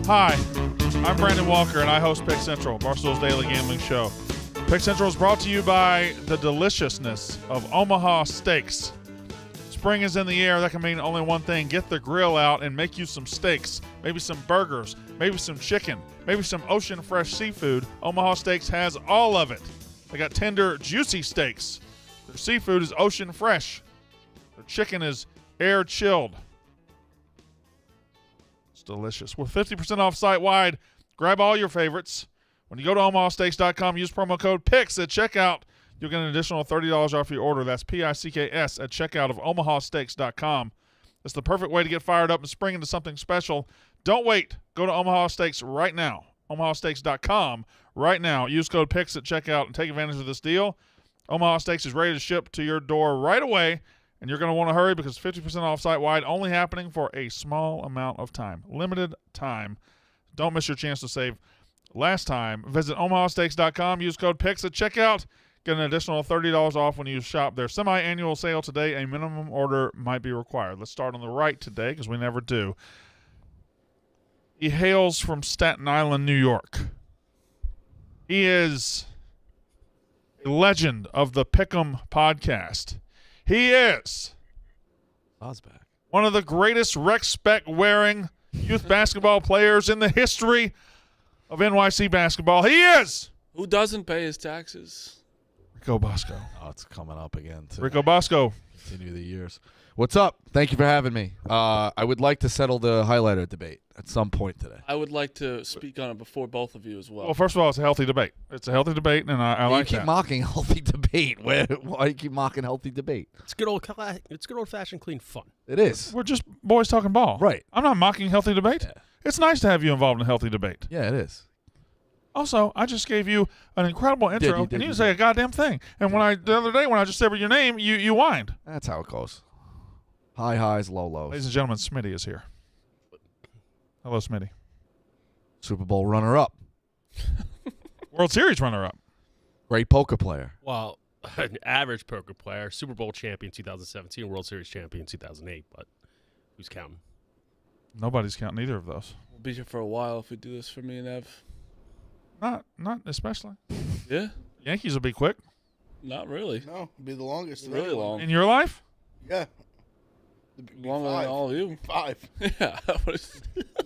Hi, I'm Brandon Walker, and I host Pick Central, Barstool's daily gambling show. Pick Central is brought to you by the deliciousness of Omaha Steaks. Spring is in the air. That can mean only one thing. Get the grill out and make you some steaks, maybe some burgers, maybe some chicken, maybe some ocean fresh seafood. Omaha Steaks has all of it. They got tender, juicy steaks. Their seafood is ocean fresh. Their chicken is air chilled. It's delicious. With 50% off site-wide, grab all your favorites. When you go to omahasteaks.com, use promo code PICKS at checkout. You'll get an additional $30 off your order. That's PICKS at checkout of omahasteaks.com. It's the perfect way to get fired up and spring into something special. Don't wait. Go to Omaha Steaks right now. omahasteaks.com right now. Use code PICKS at checkout and take advantage of this deal. Omaha Steaks is ready to ship to your door right away, and you're going to want to hurry because 50% off site-wide, only happening for a small amount of time. Limited time. Don't miss your chance to save last time. Visit omahasteaks.com. Use code PICKS at checkout. Get an additional $30 off when you shop their semi-annual sale today. A minimum order might be required. Let's start on the right today because we never do. He hails from Staten Island, New York. He is a legend of the Pick'em podcast. He is one of the greatest rec spec wearing youth basketball players in the history of NYC basketball. He is. Who doesn't pay his taxes? Rico Bosco. Oh, it's coming up again. Too. Rico Bosco. Continue the years. What's up? Thank you for having me. I would like to settle the highlighter debate at some point today. I would like to speak on it before both of you as well. Well, first of all, it's a healthy debate. It's a healthy debate, and I like that. You keep mocking healthy debate. Why do you keep mocking healthy debate? It's good old-fashioned clean fun. It is. We're just boys talking ball. Right. I'm not mocking healthy debate. Yeah. It's nice to have you involved in a healthy debate. Yeah, it is. Also, I just gave you an incredible intro, and you didn't say a goddamn thing. And the other day when I just said your name, you whined. That's how it goes. High highs, low lows. Ladies and gentlemen, Smitty is here. Hello, Smitty. Super Bowl runner-up. World Series runner-up. Great poker player. Well, an average poker player, Super Bowl champion 2017, World Series champion 2008, but who's counting? Nobody's counting either of those. We'll be here for a while if we do this for me and Ev. Not especially. Yeah? Yankees will be quick. Not really. No, it'll be the longest. Really long. In your life? Yeah. Longer than all of you. 5. Yeah.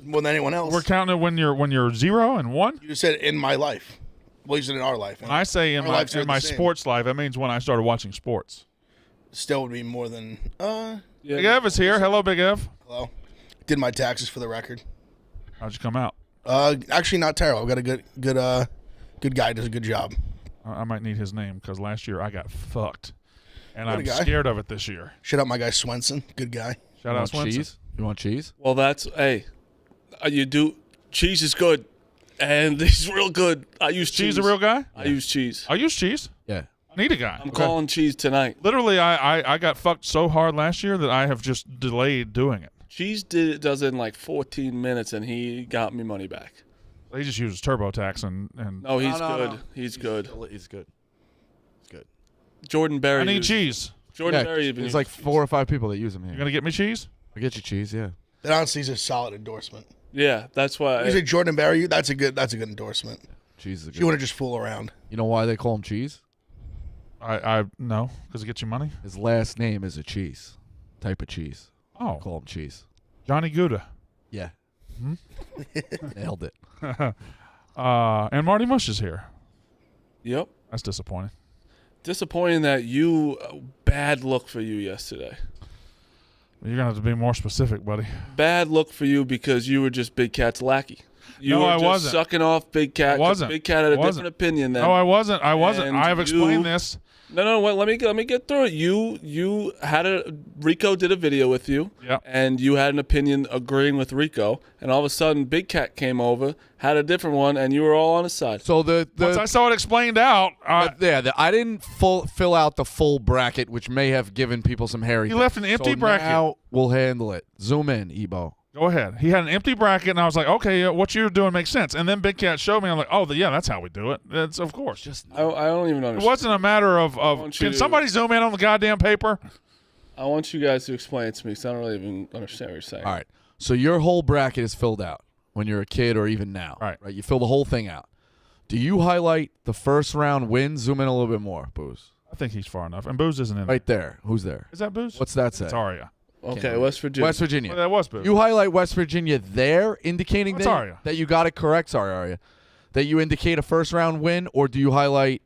More than anyone else. We're counting it when you're 0 and 1? You said in my life. Well, you said in our life. When I say in my sports life, that means when I started watching sports. Still would be more than. Big Ev is here. Hello, Big Ev. Hello. Did my taxes for the record. How'd you come out? Actually, not terrible. I've got a good guy. Does a good job. I might need his name because last year I got fucked, and What a I'm guy. scared of it this year. Shout out my guy Swenson. Good guy. Shout out Swenson. Cheese? You want cheese? Well, you do. Cheese is good. And he's real good. I use cheese. Cheese a real guy? I use cheese. I use cheese. Yeah. I need a guy. I'm calling cheese tonight. Literally, I got fucked so hard last year that I have just delayed doing it. Cheese does it in like 14 minutes, and he got me money back. He just uses TurboTax and No, he's No. good. He's good. He's good. He's good. Jordan Berry. I need cheese. Jordan Yeah, Berry. even there's uses like cheese. 4 or 5 people that use them You here. gonna get me cheese? I'll get you cheese, yeah. That honestly is a solid endorsement. Yeah, that's why. You say Jordan Berry. That's a good endorsement. Cheese is a good. You want to just fool around. You know why they call him cheese? I no, because it gets you money. His last name is a cheese. Type of cheese. Oh, Call him cheese. Johnny Gouda. Yeah. Nailed it. And Marty Mush is here. Yep. That's disappointing. Disappointing that bad look for you yesterday. You're gonna have to be more specific, buddy. Bad look for you because you were just Big Cat's lackey. You No, were I just wasn't. sucking off Big Cat. I wasn't. Big Cat had a I wasn't. different opinion then. No, I wasn't. And I have explained you- this. No. Wait, let me get through it. You had Rico did a video with you. Yep. And you had an opinion agreeing with Rico, and all of a sudden Big Cat came over, had a different one, and you were all on his side. So Once I saw it explained out, I didn't fill out the full bracket, which may have given people some hairy. You left an empty bracket. Now we'll handle it. Zoom in, Ebo. go ahead. He had an empty bracket, and I was like, okay, what you're doing makes sense. And then Big Cat showed me. I'm like, oh, yeah, that's how we do it. It's of course. Just I don't even understand. It wasn't a matter of want you can to- somebody zoom in on the goddamn paper? I want you guys to explain it to me because I don't really even understand what you're saying. all right. So your whole bracket is filled out. when you're a kid or even now. Right. You fill the whole thing out. Do you highlight the first round win? Zoom in a little bit more, Booze. I think he's far enough. And Booze isn't in Right there. Who's there? Is that Booze? What's that say? It's Aria. Okay, West Virginia. West Virginia. Well, that was Booze. You highlight West Virginia there, indicating What's Aria? that you got it correct. Sorry, Aria. That you indicate a first round win, or do you highlight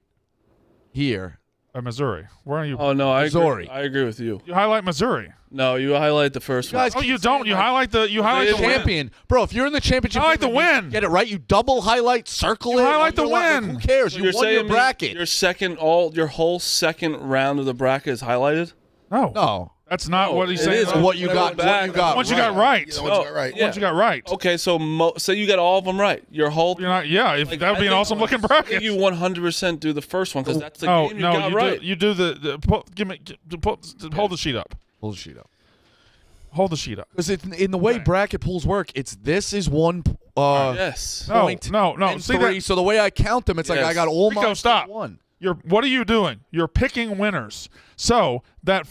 here? Missouri. Where are you? Oh no, Missouri. I agree with you. You highlight Missouri. No, you highlight the first one. guys Oh, keep you don't. saying, You like, highlight the. You highlight the win. champion, bro. If you're in the championship, Highlight game the and you win. Get it right. You double highlight, circle You it. highlight the know what? Like, win. who cares? So You you're won your saying bracket. your whole second round of the bracket is highlighted? No. No, That's not No, what he's it saying. is. what you got. back. What you got. Once you got right. Yeah, once you got right. Once you got right. Okay, so say you got all of them right. Your whole You're not. Yeah. If like, that would be I an think- awesome looking I bracket. think you 100% do the first one because that's the No, game you no. got You right. do. You do the. Hold the sheet up. Hold the sheet up. Hold the sheet up. Because in the way Okay. bracket pools work, it's this is one. Yes. No. Point No. and See three. that? So the way I count them, it's like Yes. I got all Rico, my stop. one. What are you doing? You're picking winners. So that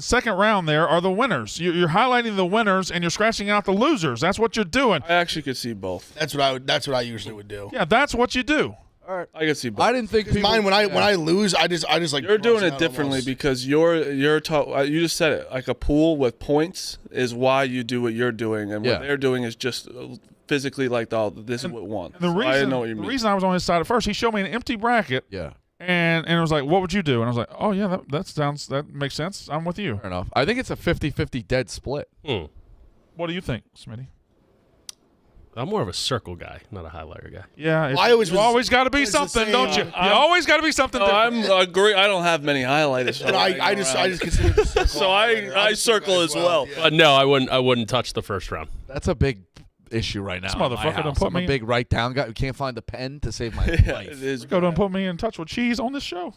second round there are the winners. You're highlighting the winners and you're scratching out the losers. That's what you're doing. I actually could see both. That's what I usually would do. Yeah, that's what you do. I could see both. I didn't think Because people. mine when I lose, I just like You're doing cross it out differently almost. because you just said it, like a pool with points is why you do what you're doing, and Yeah. what they're doing is just physically like this is what won. The So I reason, know what you the mean. reason I was on his side at first, he showed me an empty bracket, Yeah, and it was like, "What would you do?" And I was like, "Oh yeah, that makes sense. I'm with you." fair enough. I think it's a 50-50 dead split. What do you think, Smitty? I'm more of a circle guy, not a highlighter guy. Yeah, I always you was- always got to be was the something, same. don't you? You always got to be something. No, different. I'm agree. I don't have many highlighters. And I just consider the circle. So I circle as well. Yeah. But no, I wouldn't touch the first round. That's a big issue right now. This in my motherfucker done house. put I'm a big big write down guy who can't find the pen to save my Yeah, life. it is. Go down and put me in touch with cheese on this show.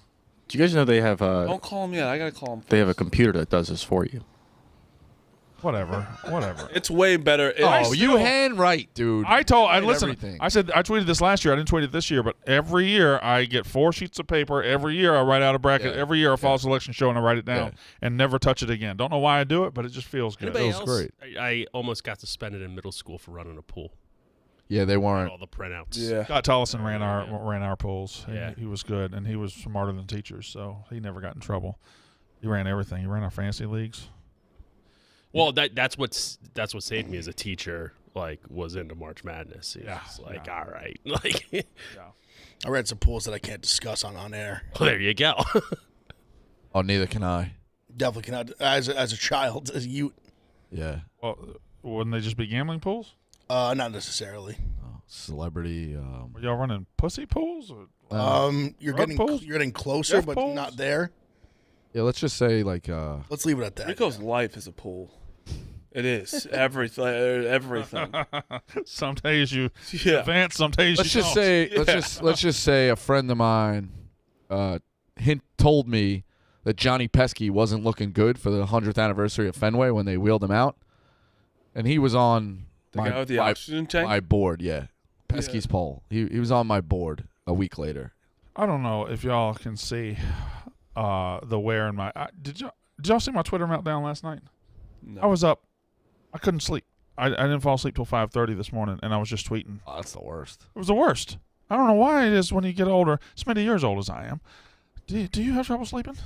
Do you guys know they have Don't call him yet. I gotta call him. they have a computer that does this for you? Whatever. It's way better. Oh, you handwrite, dude. Listen. everything. I said I tweeted this last year. I didn't tweet it this year, but every year I get 4 sheets of paper. Every year I write out a bracket. Yeah. Every year I follow selection show and I write it down Yeah. and never touch it again. Don't know why I do it, but it just feels good. Anybody feels else? great. I almost got suspended in middle school for running a pool. Yeah, they weren't. All the printouts. Yeah. Scott Tollison ran our polls. Yeah. He was good and he was smarter than teachers, so he never got in trouble. He ran everything. He ran our fantasy leagues. Well, that's what saved me as a teacher. Like, was into March Madness. Yeah, It's like, yeah. all right, like, I read some pools that I can't discuss on air. well, there you go. Oh, neither can I. Definitely cannot. As a child, as a youth, Yeah. Well, wouldn't they just be gambling pools? not necessarily. Celebrity. Were y'all running pussy pools? Or, You're Rug getting pools? closer, Jeff but pools? not there. Yeah, let's just say like. Let's leave it at that. Rico's life is a pool. It is everything. Everything. some days you Yeah. advance, some days Let's you just don't. say. Let's just say a friend of mine, told me that Johnny Pesky wasn't looking good for the 100th anniversary of Fenway when they wheeled him out, and he was on The guy with the oxygen tank. my board. Yeah, Pesky's poll. He was on my board a week later. I don't know if y'all can see the wear in my. Did y'all see my Twitter meltdown last night? No. I was up. I couldn't sleep. I didn't fall asleep till 5:30 this morning, and I was just tweeting. Oh, that's the worst. It was the worst. I don't know why it is when you get older. Smitty, you're as old as I am. Do you have trouble sleeping?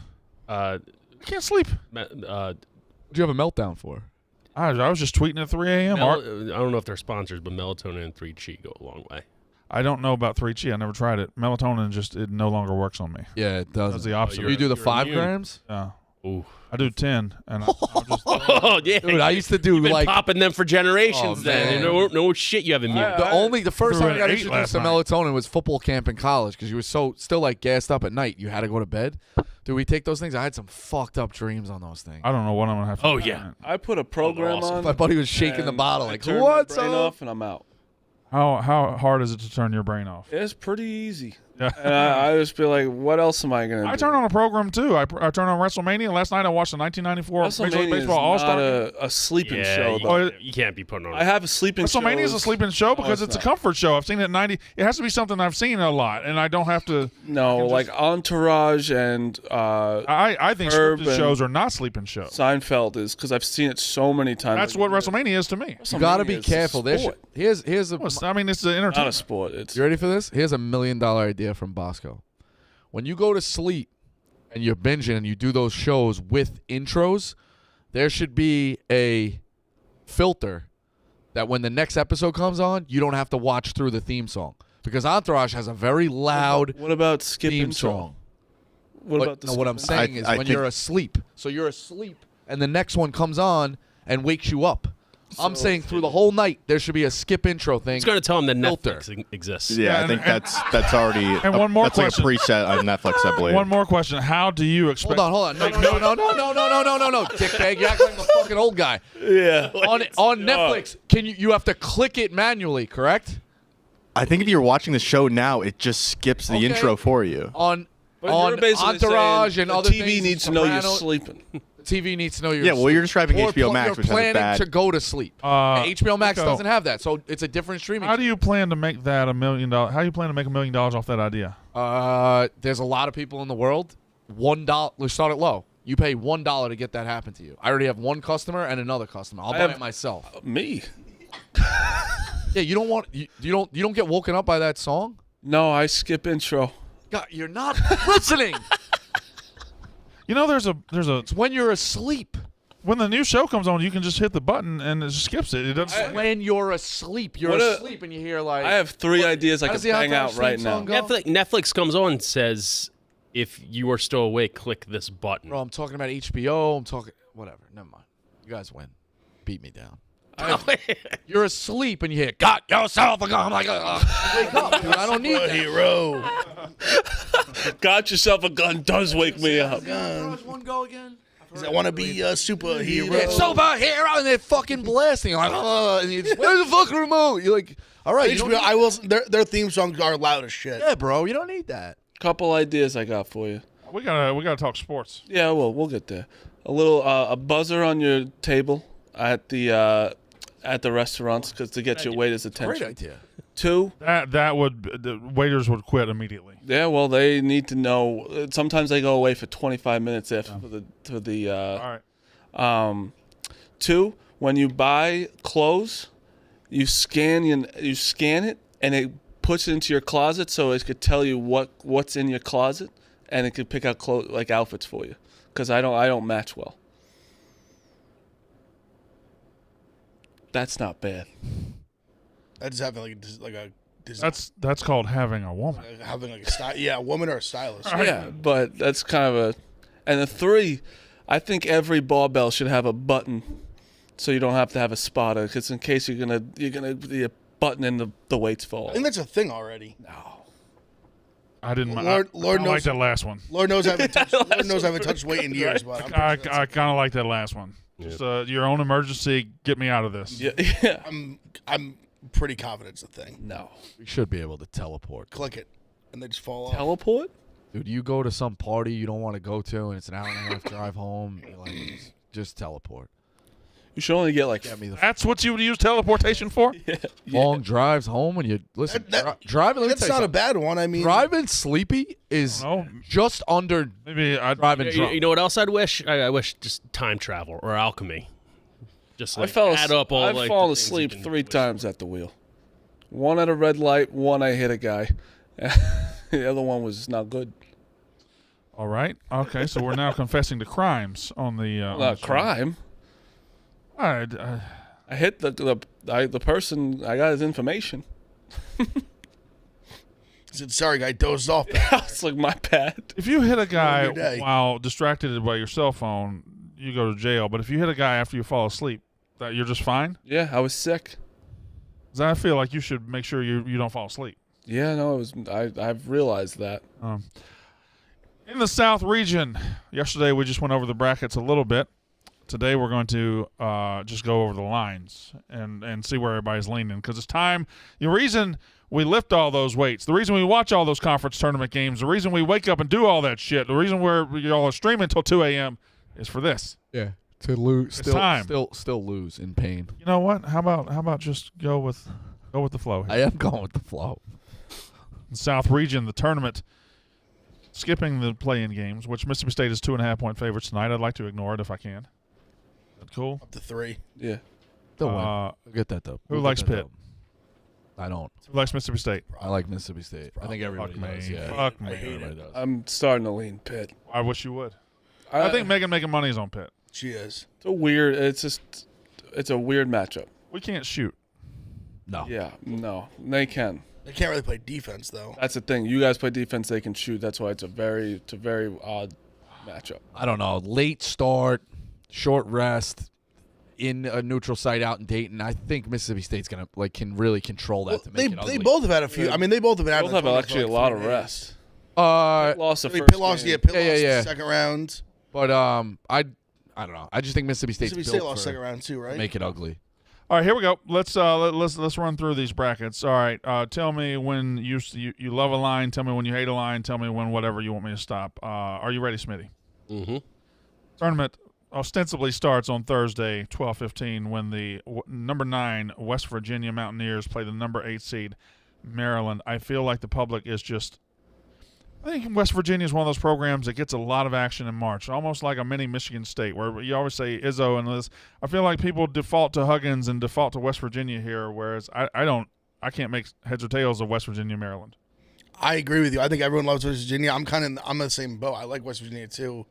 I can't sleep. What do you have a meltdown for? I was just tweeting at 3 a.m. I don't know if they're sponsors, but melatonin and 3G go a long way. I don't know about 3G. I never tried it. Melatonin it no longer works on me. Yeah, it Does does. the opposite. you're- You do the you're 5 immune. grams? Yeah. Ooh. I do 10, and I'm just, Oh yeah, Dude, I used to do You've been like popping them for generations. Oh, then man. no shit, you have immune. the first threw time I in got 8 introduced last to night. melatonin was football camp in college because you were still like gassed up at night. You had to go to bed. Dude, we take those things. I had some fucked up dreams on those things. I don't know what I'm gonna have to. Oh, do. yeah. I put a program awesome. on. My buddy was shaking the and bottle I like, turn my "What's brain up?" off and I'm out. How hard is it to turn your brain off? It's pretty easy. Yeah. And I just be like, what else am I gonna do? I turn on a program too. I turn on WrestleMania. Last night I watched the 1994 Major League WrestleMania Baseball is All-Star. not a sleeping show, you, though. you can't be putting on. I have a sleeping show. WrestleMania is a sleeping show because it's it's a not. comfort show. I've seen it at 90. It has to be something I've seen a lot, and I don't have to. No, like Entourage and I think Herb scripted and shows are not sleeping shows. Seinfeld is because I've seen it so many times. That's what WrestleMania is to me. You got to be WrestleMania is a careful. sport. Here's a. I mean, it's an Not a entertainment. sport. It's You ready for this? Here's $1 million idea from Bosco. When you go to sleep and you're binging and you do those shows with intros, there should be a filter that when the next episode comes on, you don't have to watch through the theme song. Because Entourage has a very loud What about skip theme intro? song. What about the No, what I'm skip saying is I when think- you're asleep. So you're asleep and the next one comes on and wakes you up. I'm saying through the whole night there should be a skip intro thing. It's going to tell them that Filter. Netflix exists. Yeah, Yeah, I think and- that's already. And one more that's question. like a preset on Netflix, I believe. One more question: how do you expect? Hold on. No, dickbag. You're acting like the fucking old guy. Yeah. On Netflix, can you have to click it manually, correct? I think if you're watching the show now, it just skips the Okay. intro for you. On But you're basically Entourage saying and the other TV things, needs to know you're Sopranos, sleeping. The TV needs to know you're Yeah, well, asleep. you're describing Or HBO Max, you're which has a planning bad. to go to sleep. And HBO Max Rico, doesn't have that, so it's a different streaming. How do you plan to make that $1 million? How do you plan to make $1 million off that idea? There's a lot of people in the world. $1. Let's start it low. You pay $1 to get that happen to you. I already have one customer and another customer. I'll buy have- it myself. Me? Yeah, you don't want you don't get woken up by that song. No, I skip intro. God, you're not listening. You know, there's a It's when you're asleep. when the new show comes on, you can just hit the button and it just skips it. It doesn't. When you're asleep, you're What a- asleep, and you hear like. I have 3 ideas I How could does the bang out Entourage right theme now. song go? Netflix comes on and says, if you are still awake, click this button. Bro, I'm talking about HBO. I'm talking whatever. Never mind. You guys win. Beat me down. You're asleep and you hear "Got yourself a gun." I'm like, wake up, dude. I don't need that. Hero. Got yourself a gun does wake me up. Entourage one go again. I want to be a superhero. It's superhero, and they're fucking blasting. You're like, and you just, where's the fucking remote? You're like, all right, you don't HBO, need I will. Their theme songs are loud as shit. yeah, bro, you don't need that. Couple ideas I got for you. We gotta talk sports. Yeah, well, we'll get there. A little a buzzer on your table at the restaurants because to get your waiters' attention. Great idea. 2, That would the waiters would quit immediately. yeah, well, they need to know. Sometimes they go away for 25 minutes after the. All right. 2, when you buy clothes, you scan it and it puts it into your closet so it could tell you what's in your closet and it could pick out like outfits for you. Because I don't match well. That's not bad. I just having like a design, That's called having a woman. having like a style. Yeah, a woman or a stylist. Yeah, but that's kind of a. And the 3, I think every barbell should have a button, so you don't have to have a spotter. Because in case you're gonna be a button and the weights fall. I think that's a thing already. I didn't. Lord I like knows- that last one. Lord knows I haven't touched. Lord knows I haven't touched weight in years, but I'm, I pretty sure kind of like that last one. Just your own emergency. Get me out of this. Yeah. I'm pretty confident it's a thing. No. We should be able to teleport. Click it, and they just fall off. Teleport? Dude, you go to some party you don't want to go to, and it's an hour and a half drive home. You're like, just teleport. You should only get like. Get me the That's what you would use teleportation for. long drives home, and you listen. That- driving. Let me That's tell you not a something. bad one. I mean, Driving sleepy is No, just under maybe I. driving You, drunk. you know what else I'd wish? I wish just time travel or alchemy. Just like I've add up all fallen like, the things you asleep can 3 wish times at the wheel. 1 at a red light, 1 I hit a guy. The other one was not good. All right. Okay. So we're now confessing to crimes on the. on the show. Crime. All right. I hit the person. I got his information. he said, "Sorry, guy, dozed off." It's like my bad. If you hit a guy your day. while distracted by your cell phone, you go to jail. But if you hit a guy after you fall asleep, that you're just fine. Yeah, I was sick. 'Cause I feel like you should make sure you don't fall asleep. Yeah, no, it was. I've realized that. In the South region, yesterday we just went over the brackets a little bit. Today we're going to just go over the lines and see where everybody's leaning, because it's time. The reason we lift all those weights, the reason we watch all those conference tournament games, the reason we wake up and do all that shit, the reason y'all are streaming until 2 a.m. is for this. Yeah. To lose. It's time. Still lose in pain. You know what? How about just go with the flow here. I am going with the flow. The South region, the tournament, skipping the play-in games, which Mississippi State is 2.5-point favorites tonight. I'd like to ignore it if I can. That cool? Up to 3. Yeah. They'll win. We'll get that though. Who likes Pitt? I don't. Who likes Mississippi State? I like Mississippi State. I think everybody Fuck does. me. Yeah. Fuck me. Everybody does. I'm starting to lean Pitt. I wish you would. I think Megan making money is on Pitt. She is. It's a weird matchup. We can't shoot. No. Yeah, no, they can. They can't really play defense though. That's the thing. You guys play defense, they can shoot. That's why it's a very odd matchup. I don't know. Late start, short rest, in a neutral site out in Dayton. I think Mississippi State's gonna can really control that to make it ugly. They both have had a few. I mean, they both have been out. Both of the have tournament actually for a like lot 3 of days. rest. Uh, Lost the I mean, first Pitt lost. game. Yeah, Pitt Yeah, lost yeah. the second round. but I don't know. I just think Mississippi State's Mississippi built State lost for second round too, right? make it ugly. All right, here we go. Let's run through these brackets. All right, tell me when you love a line. Tell me when you hate a line. Tell me when whatever you want me to stop. Are you ready, Smitty? Mm-hmm. Tournament ostensibly starts on Thursday, 12:15, when the number 9 West Virginia Mountaineers play the number 8 seed Maryland. I feel like the public is just. I think West Virginia is one of those programs that gets a lot of action in March, almost like a mini Michigan State, where you always say Izzo and this. I feel like people default to Huggins and default to West Virginia here, whereas I don't. I can't make heads or tails of West Virginia, Maryland. I agree with you. I think everyone loves West Virginia. I'm in the same boat. I like West Virginia too.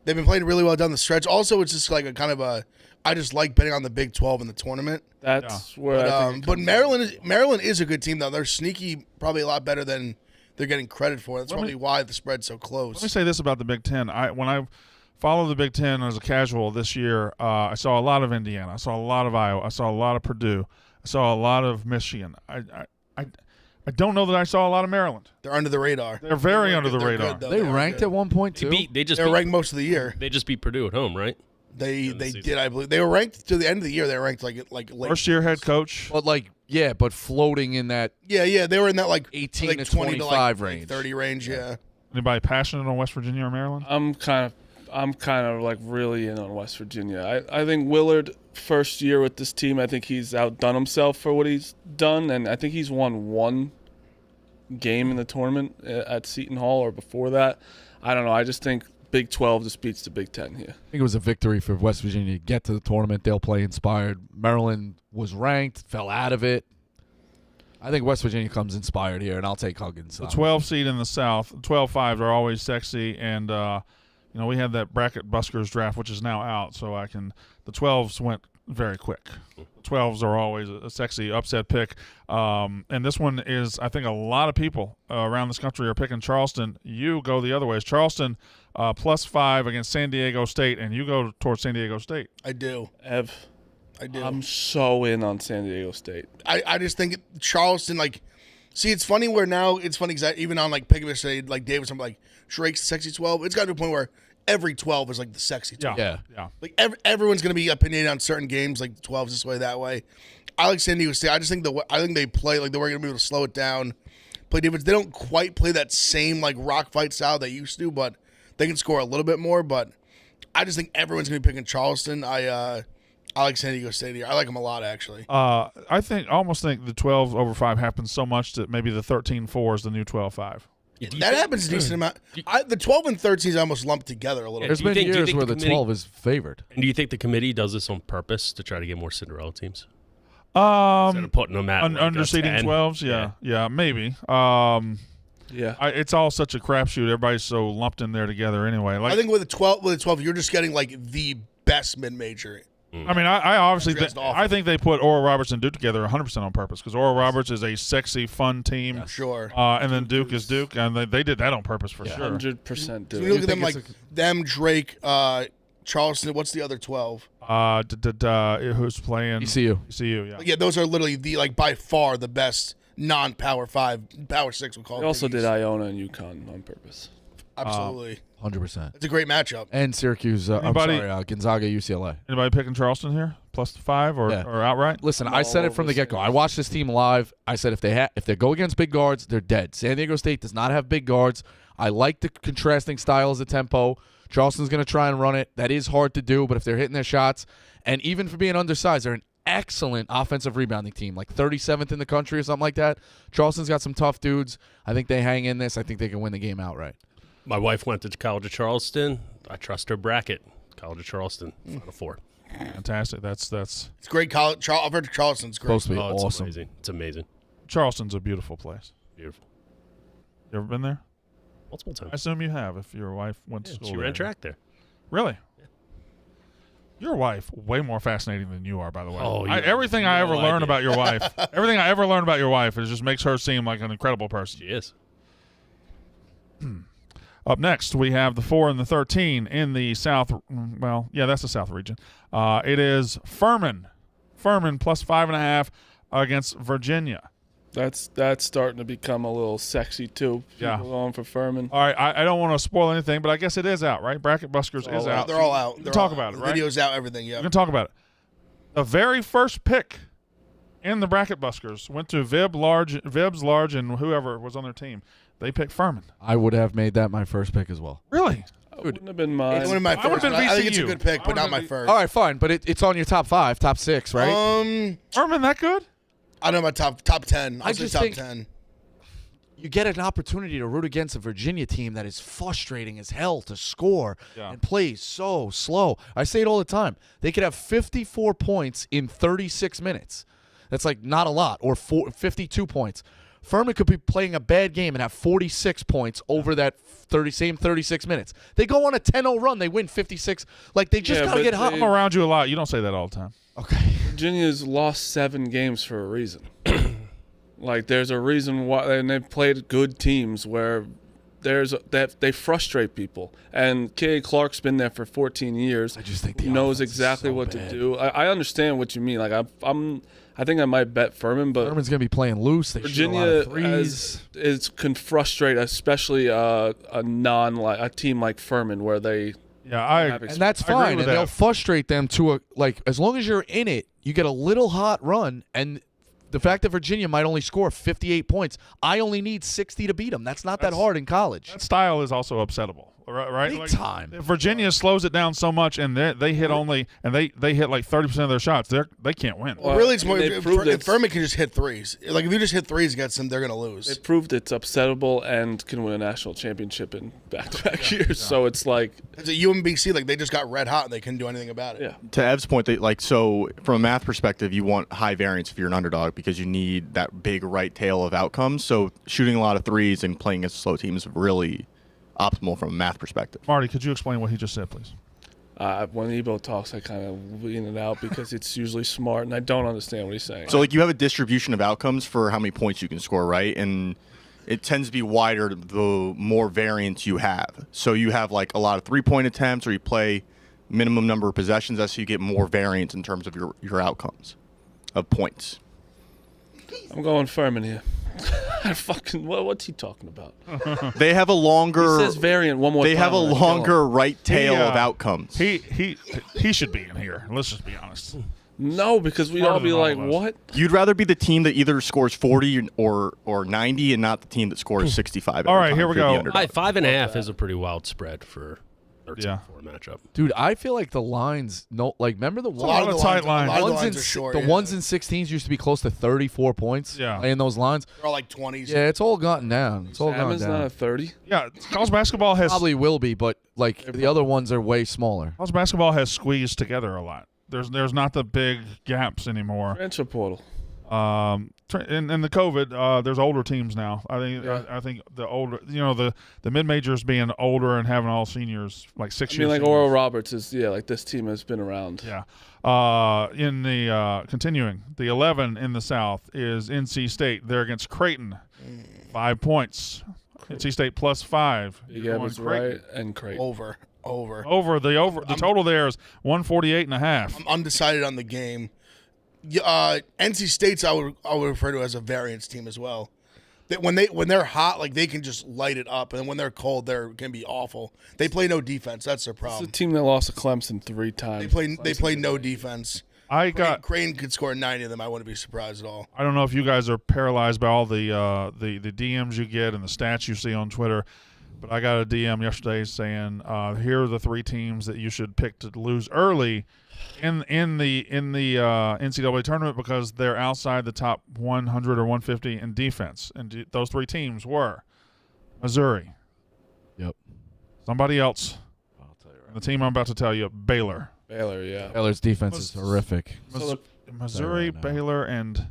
They've been playing really well down the stretch. Also, it's just like a kind of a. I just like betting on the Big 12 in the tournament. That's where I think. But Maryland is a good team though. They're sneaky, probably a lot better than they're getting credit for. That's probably why the spread's so close. Let me say this about the Big Ten. When I followed the Big Ten as a casual this year, I saw a lot of Indiana. I saw a lot of Iowa. I saw a lot of Purdue. I saw a lot of Michigan. I don't know that I saw a lot of Maryland. They're under the radar. They're very under the radar. Good, though. They are ranked good. at one point too. They're ranked most of the year. They just beat Purdue at home, right? They season. did, I believe. They were ranked to the end of the year. They were ranked like late. First year head coach. But but floating in that Yeah. They were in that 18 like to 20 25 to range. 30 range. Yeah. Anybody passionate on West Virginia or Maryland? I'm kind of like really in on West Virginia. I think Willard, first year with this team, I think he's outdone himself for what he's done, and I think he's won one game in the tournament at Seton Hall or before that. I don't know. I just think Big 12 just beats the Big 10 here. I think it was a victory for West Virginia to get to the tournament. They'll play inspired. Maryland was ranked, fell out of it. I think West Virginia comes inspired here, and I'll take Huggins. The 12 seed in the South, 12-5s are always sexy, and we had that bracket buskers draft, which is now out, so the 12s went very quick. The 12s are always a sexy upset pick, and this one is, I think, a lot of people around this country are picking Charleston. You go the other way. It's Charleston +5 against San Diego State, and you go towards San Diego State. I do. I do. I'm so in on San Diego State. I just think Charleston, see, it's funny where now it's funny because even on Pickett State, Davis, I'm like, Drake's the sexy 12. It's got to a point where every 12 is like the sexy 12. Yeah. Like everyone's going to be opinionated on certain games, like 12's this way, that way. I like San Diego State. I just think they play like they were going to be able to slow it down, play defense. They don't quite play that same rock fight style they used to, but they can score a little bit more. But I just think everyone's going to be picking Charleston. I like San Diego State here. I like them a lot, actually. I almost think the 12/5 happens so much that maybe the 13-4 is the new 12-5. That happens a decent amount. The 12 and 13 is almost lumped together a little There's bit. been do you years think where the the committee- 12 is favored. And do you think the committee does this on purpose to try to get more Cinderella teams? Instead of putting them at Underseeding 10? 12s, yeah, maybe. Yeah. It's all such a crapshoot. Everybody's so lumped in there together anyway. I think with the 12, you're just getting the best mid-major. I mean, I obviously That's awful. I think they put Oral Roberts and Duke together 100% on purpose because Oral Roberts is a sexy, fun team. Sure. And then Duke is Duke, and they did that on purpose for sure. 100% So do. you look at them them, Drake, Charleston. What's the other 12? Who's playing? ECU. ECU, yeah. Yeah, those are literally by far the best non-Power 5, Power 6 we call it. They also Big did East. Iona and UConn on purpose. Absolutely. 100%. It's a great matchup. And Syracuse, Anybody- Gonzaga, UCLA. Anybody picking Charleston here? +5 or outright? Listen, I'm I all said it over from the the get-go. I watched this team live. I said if they go against big guards, they're dead. San Diego State does not have big guards. I like the contrasting styles of tempo. Charleston's going to try and run it. That is hard to do, but if they're hitting their shots, and even for being undersized, they're an excellent offensive rebounding team, like 37th in the country or something like that. Charleston's got some tough dudes. I think they hang in this. I think they can win the game outright. My wife went to College of Charleston. I trust her bracket. College of Charleston, Final Four. Fantastic. That's It's great college. I've heard Charleston's great. Supposed to be It's awesome. amazing. It's amazing. Charleston's a beautiful place. Beautiful. You ever been there? Multiple I times. assume you have if your wife went to Yeah, school she there. ran track there. Really? Your wife, way more fascinating than you are, by the way. Oh, you everything I have ever no learn idea. about your wife, everything I ever learn about your wife, is just makes her seem like an incredible person. She is. Up next, we have the 4 and the 13 in the South. Well, yeah, that's the South region. It is Furman. Furman +5.5 against Virginia. That's starting to become a little sexy too. Yeah. People going for Furman. All right, I don't want to spoil anything, but I guess it is out, right? Bracket Buskers is out. They're all out. We They're can talk all about out. it, The right? video's out. Everything. Yeah. We're going to talk about it. The very first pick in the Bracket Buskers went to Vibs, Large, and whoever was on their team. They picked Furman. I would have made that my first pick as well. Really? Wouldn't have been mine. It's one of my I would've first. been I think it's a VCU. good pick, I but not would've my been first. All right, fine, but it's on your top 5, top 6, right? Furman that good? I know my top 10. I'll I say just top think- 10. You get an opportunity to root against a Virginia team that is frustrating as hell to score Yeah. and plays so slow. I say it all the time. They could have 54 points in 36 minutes. That's like not a lot, or 52 points. Furman could be playing a bad game and have 46 points over that same 36 minutes. They go on a 10-0 run. They win 56. Like, they just Yeah, got to but get hot. I'm around you a lot. You don't say that all the time. Okay. Virginia's lost 7 games for a reason. Like, there's a reason why, and they've played good teams where they frustrate people. And K.A. Clark's been there for 14 years. I just think the knows offense is exactly so what bad. to do. I understand what you mean. Like, I think I might bet Furman, but Furman's going to be playing loose. They shoot a lot Virginia of threes. can frustrate, especially a team like Furman, where they Yeah, have And that's I agree fine, with and they'll that. frustrate them to a as long as you're in it, you get a little hot run, and the fact that Virginia might only score 58 points, I only need 60 to beat them. That's not that hard in college. that style is also upsettable, right? Big time. Virginia slows it down so much, and they hit only, and they hit like 30% of their shots. They can't win. Well, really, it's more. they proved If it's- Furman can just hit threes. Like, if you just hit threes against them, they're going to lose. They proved it's upsettable and can win a national championship in back-to-back years. So it's like, It's a UMBC. Like, they just got red hot and they couldn't do anything about it. yeah. To Ev's point, so from a math perspective, you want high variance if you're an underdog because you need that big right tail of outcomes. So shooting a lot of threes and playing against a slow team is really optimal from a math perspective. Marty, could you explain what he just said, please? When Ebo talks, I kind of lean it out because it's usually smart, and I don't understand what he's saying. So like you have a distribution of outcomes for how many points you can score, right? And it tends to be wider the more variance you have. So you have like a lot of 3-point attempts, or you play minimum number of possessions. That's so you get more variance in terms of your outcomes of points. I'm going Furman here. What's he talking about? They have a longer. He says variant one more time. They have a and I kill him. longer right tail He, of outcomes. He should be in here. Let's just be honest. No, because we'd Smarter all be than all like, of us. what? You'd rather be the team that either scores 40 or 90, and not the team that scores 65. All every right, time here we if you're the go. underdog. 5.5 is a pretty wild spread for 13-4 matchup. Dude, I feel like the lines remember the a lot of the tight lines. A lot of the ones lines in are short. the yeah. ones in 16s used to be close to 34 points. Yeah. In those lines. They're all like 20s. Yeah, it's all gotten down. It's all gone Salmon's not down. a 30. Yeah, college basketball has Probably will be, but the other ones are way smaller. college basketball has squeezed together a lot. There's not the big gaps anymore. Transfer portal. In the COVID, there's older teams now. I think the older, the mid majors being older and having all seniors, like 6 I years. mean, like seniors. Oral Roberts is, like this team has been around. Yeah. In the continuing, the 11 in the South is NC State. They're against Creighton. 5 points. NC State +5. Big You're Evans going Creighton. right and Creighton. Over. The total there is 148.5. I'm undecided on the game. NC State's I would refer to as a variance team as well. when they're hot, like they can just light it up, and when they're cold, they're can be awful. They play no defense. That's their It's problem. a team that lost to Clemson 3 times. They play no defense. Crane could score 90 of them. I wouldn't be surprised at all. I don't know if you guys are paralyzed by all the DMs you get and the stats you see on Twitter, but I got a DM yesterday saying here are the 3 teams that you should pick to lose early in the NCAA tournament because they're outside the top 100 or 150 in defense. And those 3 teams were Missouri. Yep. Somebody else. I'll tell you right. And the team I'm about to tell you, Baylor. Baylor, yeah. Baylor's defense is horrific. Missouri, Baylor, and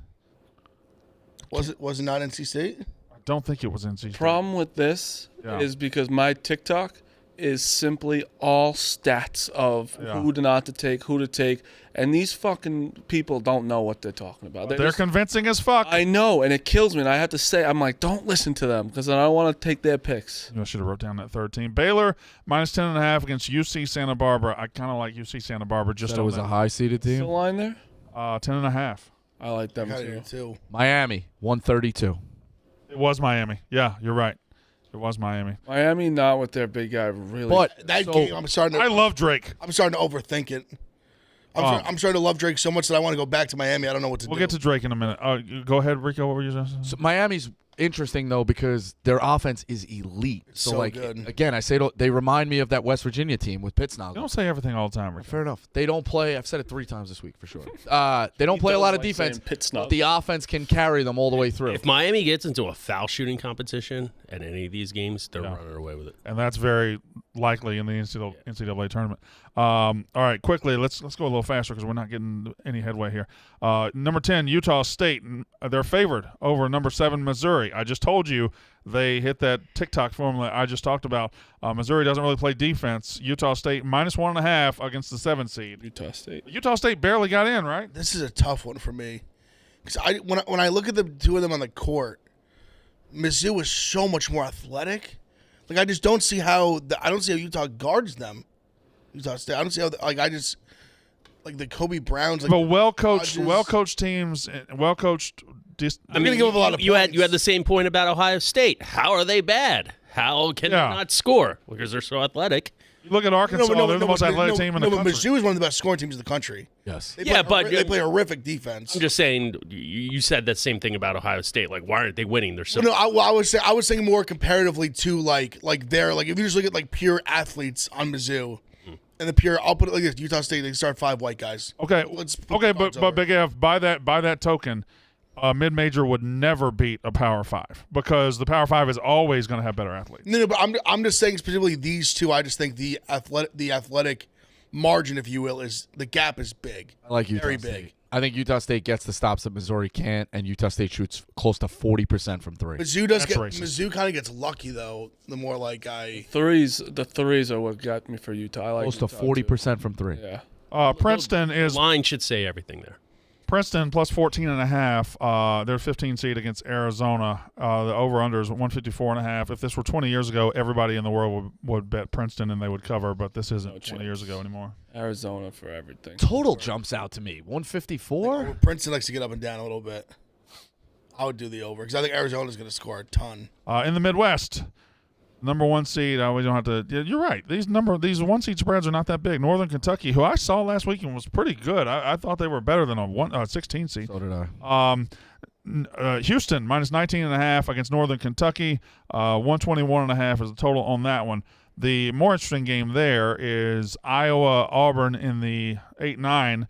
Was it not NC State? I don't think it was NC State. Problem with this is because my TikTok is simply all stats of who not to take, who to take, and these fucking people don't know what they're talking about. They're convincing as fuck. I know, and it kills me. And I have to say, I'm like, don't listen to them because I don't want to take their picks. I should have wrote down that third team. Baylor minus 10.5 against UC Santa Barbara. I kind of like UC Santa Barbara. Just That it was a high-seeded What's the team. line there? 10.5. I like them I too. do too. Miami 132. It was Miami. Yeah, you're right. It was Miami. Miami not with their big guy really. But That so, game, I'm starting I to love Drake. overthink it. I'm starting to love Drake so much that I want to go back to Miami. I don't know what to do. We'll get to Drake in a minute. Go ahead, Rico. What were you saying? So Miami's interesting though because their offense is elite. So So like good. again, I say they remind me of that West Virginia team with Pittsnoggle. Don't say everything all the time, Rico. Fair enough. They don't play. I've said it 3 times this week for sure. They don't play a does lot of like defense. saying pit snub. But the offense can carry them all the way through. If Miami gets into a foul shooting competition at any of these games, they're running away with it. And that's very likely in the NCAA tournament. All right, quickly, let's go a little faster because we're not getting any headway here. Number 10, Utah State. They're favored over number 7, Missouri. I just told you they hit that TikTok formula I just talked about. Missouri doesn't really play defense. Utah State minus 1.5 against the 7 seed. Utah State. Utah State barely got in, right? This is a tough one for me because when I look at the 2 of them on the court, Mizzou is so much more athletic. Like I just don't see how Utah guards them. Utah State. I don't see how the Kobe Browns. Like, But well-coached Hodges. teams, well-coached. I'm gonna give up a lot of you points. had the same point about Ohio State. How are they bad? How can they not score? Because they're so athletic. You look at Arkansas; they're the most athletic team in the country. Mizzou is one of the best scoring teams in the country. Yes. They Yeah, play, but they play horrific defense. I'm just saying. You said that same thing about Ohio State. Like, why aren't they winning? They're so. Well, I was saying more comparatively to like they're like if you just look at like pure athletes on Mizzou. And the pure, I'll put it like this: Utah State, they start 5 white guys. Okay, Let's put okay, the odds but over. Big F, by that token, a mid-major would never beat a Power 5 because the Power 5 is always going to have better athletes. No, but I'm just saying specifically these 2. I just think the athletic margin, if you will, is the gap is big. I like Utah Very State. big. I think Utah State gets the stops that Missouri can't, and Utah State shoots close to 40% from 3. Mizzou kind of gets lucky though. The more like The threes are what got me for Utah. I like Close to Utah, 40% from 3. too. Yeah. Princeton The is line should say everything there. Princeton plus 14.5. They're 15 seed against Arizona. The over/under is 154.5. If this were 20 years ago, everybody in the world would bet Princeton and they would cover, but this isn't 20 years ago anymore. Arizona for everything. Total jumps out to me. 154? Princeton likes to get up and down a little bit. I would do the over because I think Arizona's going to score a ton. In the Midwest, number 1 seed. We don't have to. Yeah, you're right. These 1 seed spreads are not that big. Northern Kentucky, who I saw last weekend, was pretty good. I thought they were better than a 16 seed. So did I. Houston minus 19.5 against Northern Kentucky. 121.5 is the total on that one. The more interesting game there is Iowa Auburn in the 8-9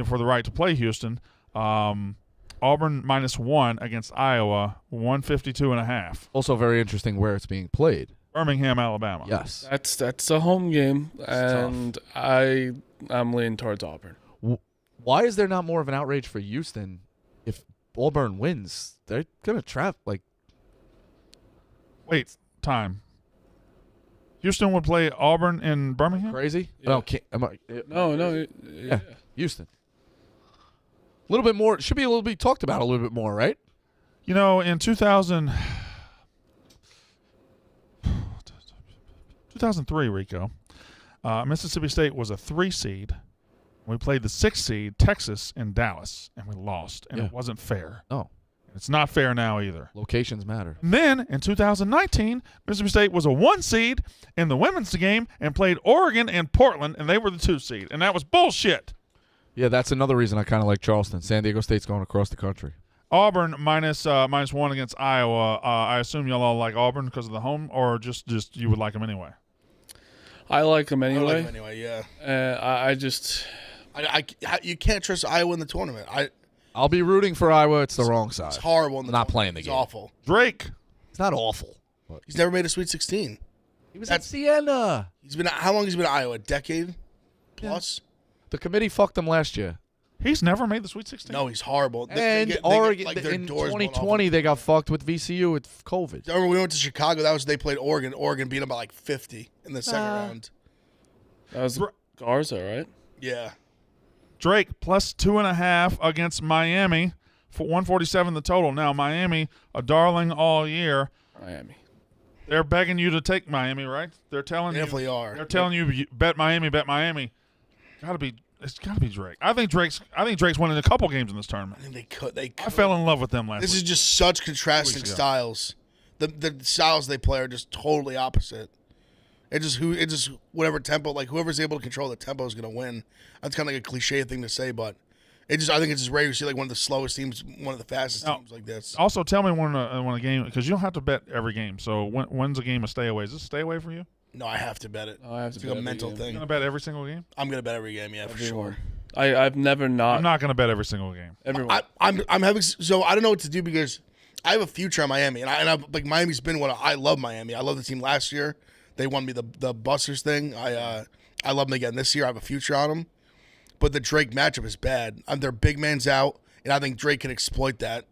for the right to play Houston. Auburn minus 1 against Iowa, 152.5. Also very interesting where it's being played. Birmingham, Alabama. Yes. That's a home game, and I'm leaning towards Auburn. Why is there not more of an outrage for Houston? If Auburn wins, they're going to trap. Wait, time. Houston would play Auburn in Birmingham? Crazy? Yeah. No, Yeah. Houston. A little bit more. Should be a little bit talked about a little bit more, right? You know, in 2003, Rico, Mississippi State was a 3 seed. We played the 6 seed, Texas, in Dallas, and we lost, and Yeah. it wasn't fair. No. It's not fair now either. Locations matter. And then in 2019, Mississippi State was a 1 seed in the women's game and played Oregon and Portland, and they were the 2 seed, and that was bullshit. Yeah, that's another reason I kind of like Charleston. San Diego State's going across the country. Auburn -1 against Iowa. I assume y'all all like Auburn because of the home, or just you would like them anyway. I like them I anyway. like him anyway, yeah. You can't trust Iowa in the tournament. I'll be rooting for Iowa. It's the wrong side. It's horrible. In the Not tournament. playing the It's game. awful. Drake. It's not awful. But He's never made a Sweet 16. he was at Siena. How long has he been at Iowa? A decade plus? The committee fucked him last year. He's never made the Sweet 16. No, he's horrible. And they get, Oregon like, their in doors blown off 2020, them. they got fucked with VCU with COVID. Remember we went to Chicago? They played Oregon. Oregon beat them by like 50 in the second round. That was Garza, right? Yeah. Drake +2.5 against Miami for 147 the total. Now Miami, a darling all year. Miami. They're begging you to take Miami, right? They're telling Definitely you. are. They're telling you bet Miami, bet Miami. It's gotta be Drake. I think Drake's winning a couple games in this tournament. I think they could. I fell in love with them last This week. is just such contrasting Weeks ago. styles. The styles they play are just totally opposite. It's just whatever tempo, like whoever's able to control the tempo is gonna win. That's kind of like a cliche thing to say, but I think it's just rare to see like one of the slowest teams, one of the fastest teams like this. Also, tell me when a game, because you don't have to bet every game. So when's a game a stay away? Is this a stay away for you? No, I have to bet it. I have to It's bet like a every mental game. You thing. gonna bet every single game? I'm gonna bet every game, yeah, for sure. I've never not. I'm not gonna bet every single game. Everyone. I'm having so I don't know what to do because I have a future on Miami, and I like Miami's been what I love Miami. I love the team last year. They won me the Busters thing. I love them again this year. I have a future on them, but the Drake matchup is bad. Their big man's out, and I think Drake can exploit that.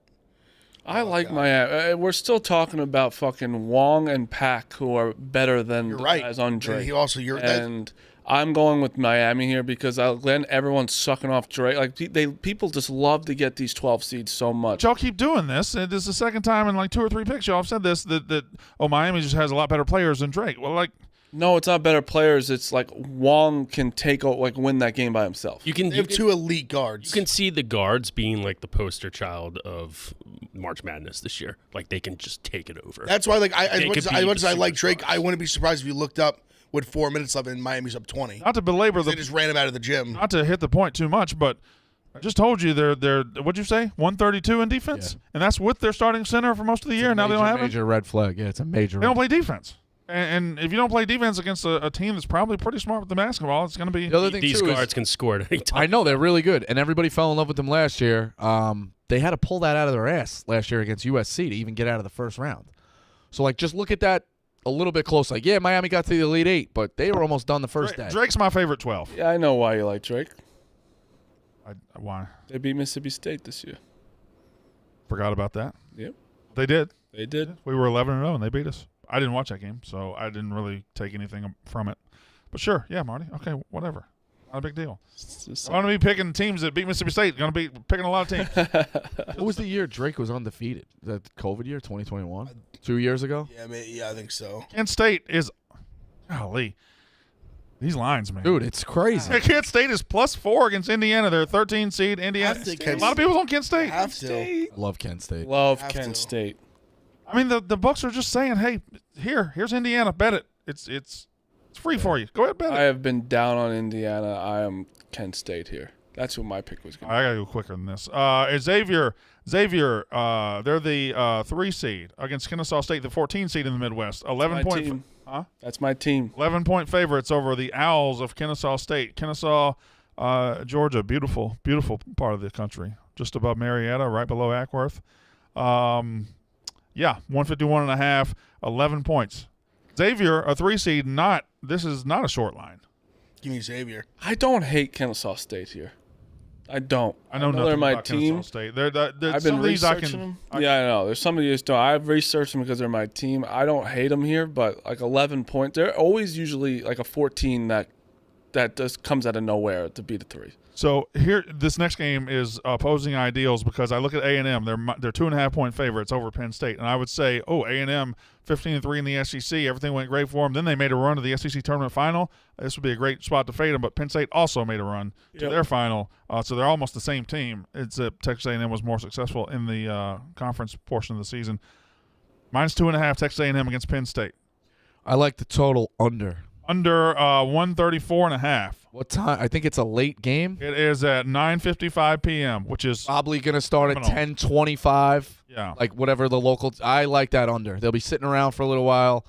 I like Miami. We're still talking about fucking Wong and Pack, who are better than You're the right. guys on And Drake. he also and I'm going with Miami here because Glenn, everyone's sucking off Drake. Like people just love to get these 12 seeds so much. Y'all keep doing this. And this is the second time in like 2 or 3 picks y'all have said this that Miami just has a lot better players than Drake. Well, like No, it's not better players. It's like Wong can win that game by himself. You can they have 2 elite guards. You can see the guards being like the poster child of March Madness this year. Like they can just take it over. That's why, like, as They much could as, be as much as I the like Drake, superstars. I wouldn't be surprised if you looked up with 4 minutes left and Miami's up 20. not to belabor They just ran him out of the gym. not to hit the point too much, but I just told you they're what'd you say? 132 in defense, and that's with their starting center for most of the year. Now they don't have him. Major red flag. Yeah, it's a major. They don't play defense, and if you don't play defense against a team that's probably pretty smart with the basketball, it's going to be. The other thing These too is guards can score at any time. I know they're really good, and everybody fell in love with them last year. They had to pull that out of their ass last year against USC to even get out of the first round. So, like, just look at that a little bit close. Like, yeah, Miami got to the Elite Eight, but they were almost done the first day. Drake's my favorite 12. Yeah, I know why you like Drake. Why? They beat Mississippi State this year. Forgot about that. Yep, They did. they did. We were 11-0 and they beat us. I didn't watch that game, so I didn't really take anything from it. But sure, yeah, Marty. Okay, whatever. Not a big deal. It's just- I'm going to be picking teams that beat Mississippi State. Going to be picking a lot of teams. What was the year Drake was undefeated? That COVID year, 2021? 2 years ago? Yeah, I think so. Kent State is, golly, these lines, man. Dude, it's crazy. Kent State is +4 against Indiana. They're 13 seed. Indiana. Have to, A Kent lot of people's on Kent State. Have to. I love Kent State. Love Have Kent to. State. I mean, the books are just saying, hey, here's Indiana. Bet it. It's free for you. Go ahead, bet it. I have been down on Indiana. I am Kent State here. That's who my pick was going to be. I gotta go quicker than this. Xavier, they're the 3 seed against Kennesaw State, the 14 seed in the Midwest. 11 my point, team. That's my team. 11-point favorites over the Owls of Kennesaw State. Kennesaw, Georgia, beautiful, beautiful part of the country, just above Marietta, right below Ackworth. 151.5, 11 points. Xavier, a 3 seed. This is not a short line. Give me Xavier. I don't hate Kennesaw State here. I don't. I know nothing they're my about team. Kennesaw State. They're I've some been of these I researching can. them. Yeah, I know. There's some of these don't. I've researched them because they're my team. I don't hate them here, but like 11 points, they're always usually like a 14 that that just comes out of nowhere to beat a 3. So here, this next game is opposing ideals because I look at A&M. They're 2.5-point favorites over Penn State, and I would say, A&M 15-3 in the SEC. Everything went great for them. Then they made a run to the SEC tournament final. This would be a great spot to fade them. But Penn State also made a run to their final, so they're almost the same team. It's Texas A&M was more successful in the conference portion of the season. -2.5 Texas A&M against Penn State. I like the total under. Under 134.5. What time? I think it's a late game. It is at 9:55 p.m., which is Probably going to start at Criminal. 10:25. yeah. Like whatever the local. I like that under. They'll be sitting around for a little while,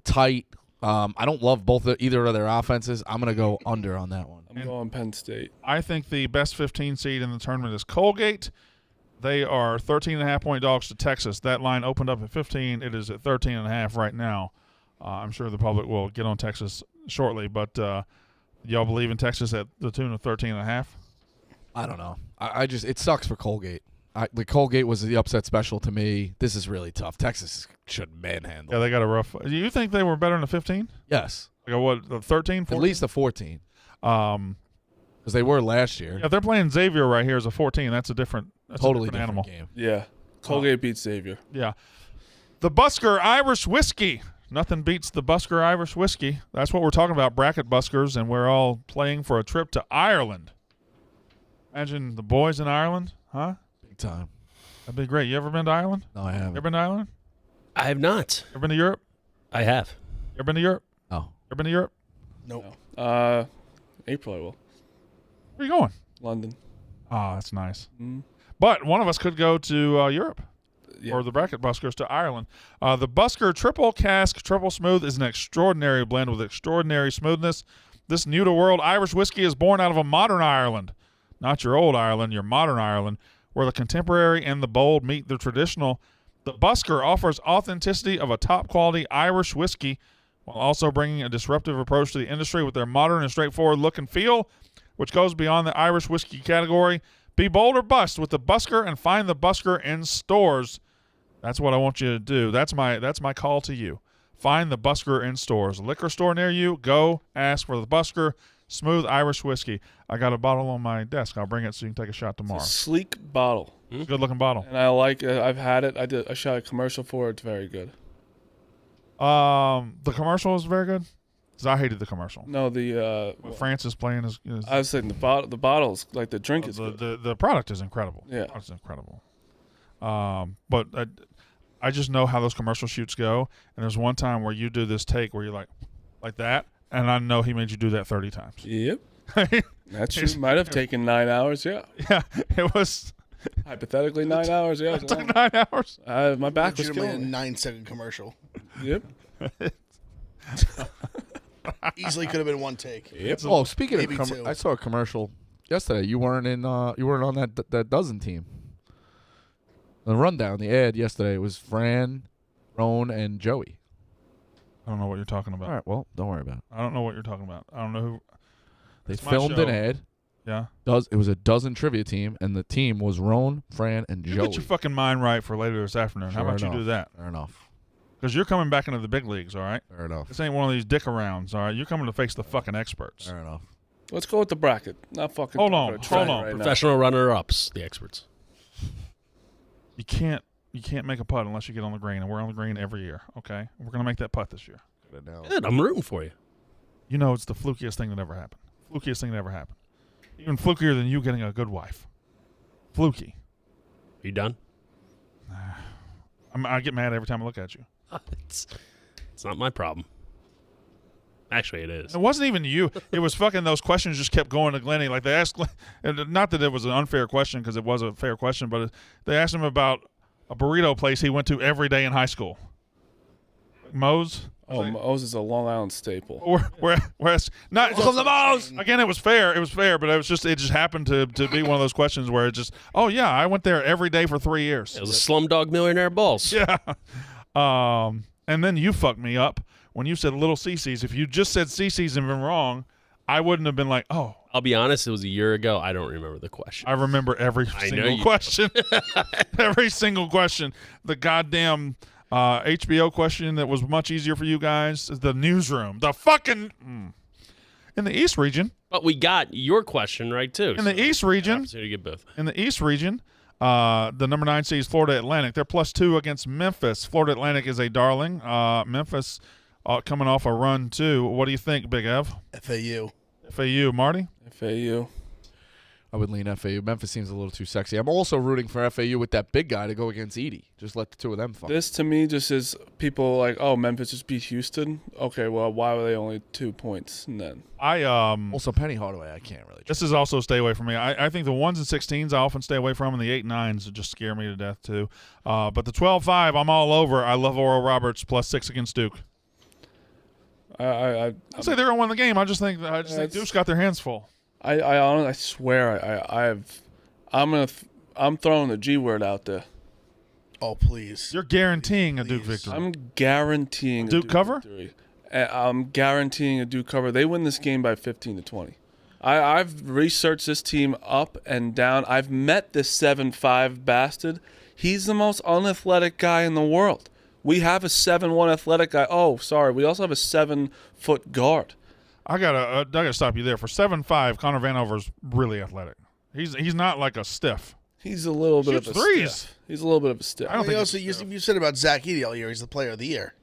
tight. I don't love either of their offenses. I'm going to go under on that one. I'm going Penn State. I think the best 15 seed in the tournament is Colgate. They are 13.5-point dogs to Texas. That line opened up at 15. It is at 13.5 right now. I'm sure the public will get on Texas shortly, but y'all believe in Texas at the tune of 13.5? I don't know. I just it sucks for Colgate. The Colgate was the upset special to me. This is really tough. Texas should manhandle. Yeah, they got a rough. Do you think they were better than the 15? Yes, Like what, the 13, 14? at least the 14, because they were last year. Yeah, if they're playing Xavier right here as a 14, that's a different, Totally different animal. game. Yeah. Colgate beats Xavier. Yeah. The Busker Irish Whiskey. Nothing beats the Busker Irish Whiskey. That's what we're talking about, bracket buskers, and we're all playing for a trip to Ireland. Imagine the boys in Ireland, huh? Big time. That'd be great. You ever been to Ireland? No, I You haven't. ever been to Ireland? I have not. Ever been to Europe? I have. You ever been to Europe? No. Ever been to Europe? Nope. April I will. Where you going? London. Oh, that's nice. Mm. But one of us could go to Europe. Yeah. Or the bracket buskers to Ireland. The Busker Triple Cask Triple Smooth is an extraordinary blend with extraordinary smoothness. This new-to-world Irish whiskey is born out of a modern Ireland. Not your old Ireland, your modern Ireland, where the contemporary and the bold meet the traditional. The Busker offers authenticity of a top-quality Irish whiskey while also bringing a disruptive approach to the industry with their modern and straightforward look and feel, which goes beyond the Irish whiskey category. Be bold or bust with the Busker and find the Busker in stores. That's what I want you to do. That's my call to you. Find the Busker in stores. Liquor store near you, go ask for the Busker Smooth Irish Whiskey. I got a bottle on my desk. I'll bring it so you can take a shot tomorrow. Sleek bottle. Good looking bottle. And I like it. I've had it. I shot a commercial for it. It's very good. The commercial is very good. 'Cause I hated the commercial. No, the Francis playing is I was saying the bottles, like the drink is good. the product is incredible. Yeah. It's incredible. But I just know how those commercial shoots go. And there's one time where you do this take where you're like that, and I know he made you do that 30 times. Yep. That shoot might have taken 9 hours. Yeah. Yeah, it was. Hypothetically, 9 hours. Yeah. It took 9 hours. My back was Legitimately a killing me. 9-second commercial. Yep. Easily could have been one take. Yep. Oh, speaking Maybe of, two. I saw a commercial yesterday. You weren't on that dozen team. The rundown, the ad yesterday was Fran, Roan, and Joey. I don't know what you're talking about. All right, well, don't worry about it. I don't know what you're talking about. I don't know who. They It's my filmed show. an ad. Yeah. It was a dozen trivia team, and the team was Roan, Fran, and You Joey. get your fucking mind right for later this afternoon. How Fair about you enough. do that? Fair enough. Because you're coming back into the big leagues, all right? Fair enough. This ain't one of these dick arounds, all right? You're coming to face the fucking experts. Fair enough. Let's go with the bracket. Not fucking. Hold on, talking about hold track on. right now. Professional runner-ups, the experts. You can't make a putt unless you get on the green, and we're on the green every year, okay? We're going to make that putt this year. Good, I'm rooting for you. You know it's the flukiest thing that ever happened. Flukiest thing that ever happened. Even flukier than you getting a good wife. Fluky. You done? I get mad every time I look at you. It's not my problem. Actually, it is. It wasn't even you. It was fucking those questions just kept going to Glennie. Like they asked, not that it was an unfair question because it was a fair question, but they asked him about a burrito place he went to every day in high school. Moe's. Oh, Moe's is a Long Island staple. Whereas not again, it was fair. It was fair, but it just happened to be one of those questions where it just, oh yeah, I went there every day for 3 years. It was a Slumdog Millionaire Balls. Yeah. And then you fucked me up when you said Little CC's. If you just said CC's and been wrong, I wouldn't have been like, oh. I'll be honest, it was a year ago. I don't remember the question. I remember every know single you- question. Every single question. The goddamn HBO question that was much easier for you guys. The newsroom. The fucking. In the East region, But we got your question right too. in the East region, opportunity to get both. in the East region, the number 9 seed is Florida Atlantic. They're +2 against Memphis. Florida Atlantic is a darling. Memphis coming off a run too. What do you think, Big Ev? FAU. FAU, Marty? FAU. I would lean FAU. Memphis seems a little too sexy. I'm also rooting for FAU with that big guy to go against Edey. Just let the two of them fight. This to me just is people like, oh, Memphis just beat Houston. Okay, well, why were they only 2 points? And then Also, Penny Hardaway, I can't really. This is also stay away from me. I think the 1s and 16s I often stay away from, and the 8 and 9s just scare me to death too. But the 12-5, I'm all over. I love Oral Roberts +6 against Duke. I I'd say they're gonna win the game. I just think Duke's got their hands full. honestly, I swear, I'm throwing the G word out there. Oh, please. You're guaranteeing a Duke victory. I'm guaranteeing a Duke cover? victory. I'm guaranteeing a Duke cover. They win this game by 15-20. I've researched this team up and down. I've met this 7'5" bastard. He's the most unathletic guy in the world. We have a 7'1" athletic guy. Oh, sorry. We also have a 7-foot guard. I gotta stop you there. For 7'5", Connor Vanover's really athletic. He's not like a stiff. He's a little bit Shoots of a threes. stiff. He's a little bit of a stiff. I don't think Also, you said about Zach Edey all year. He's the player of the year.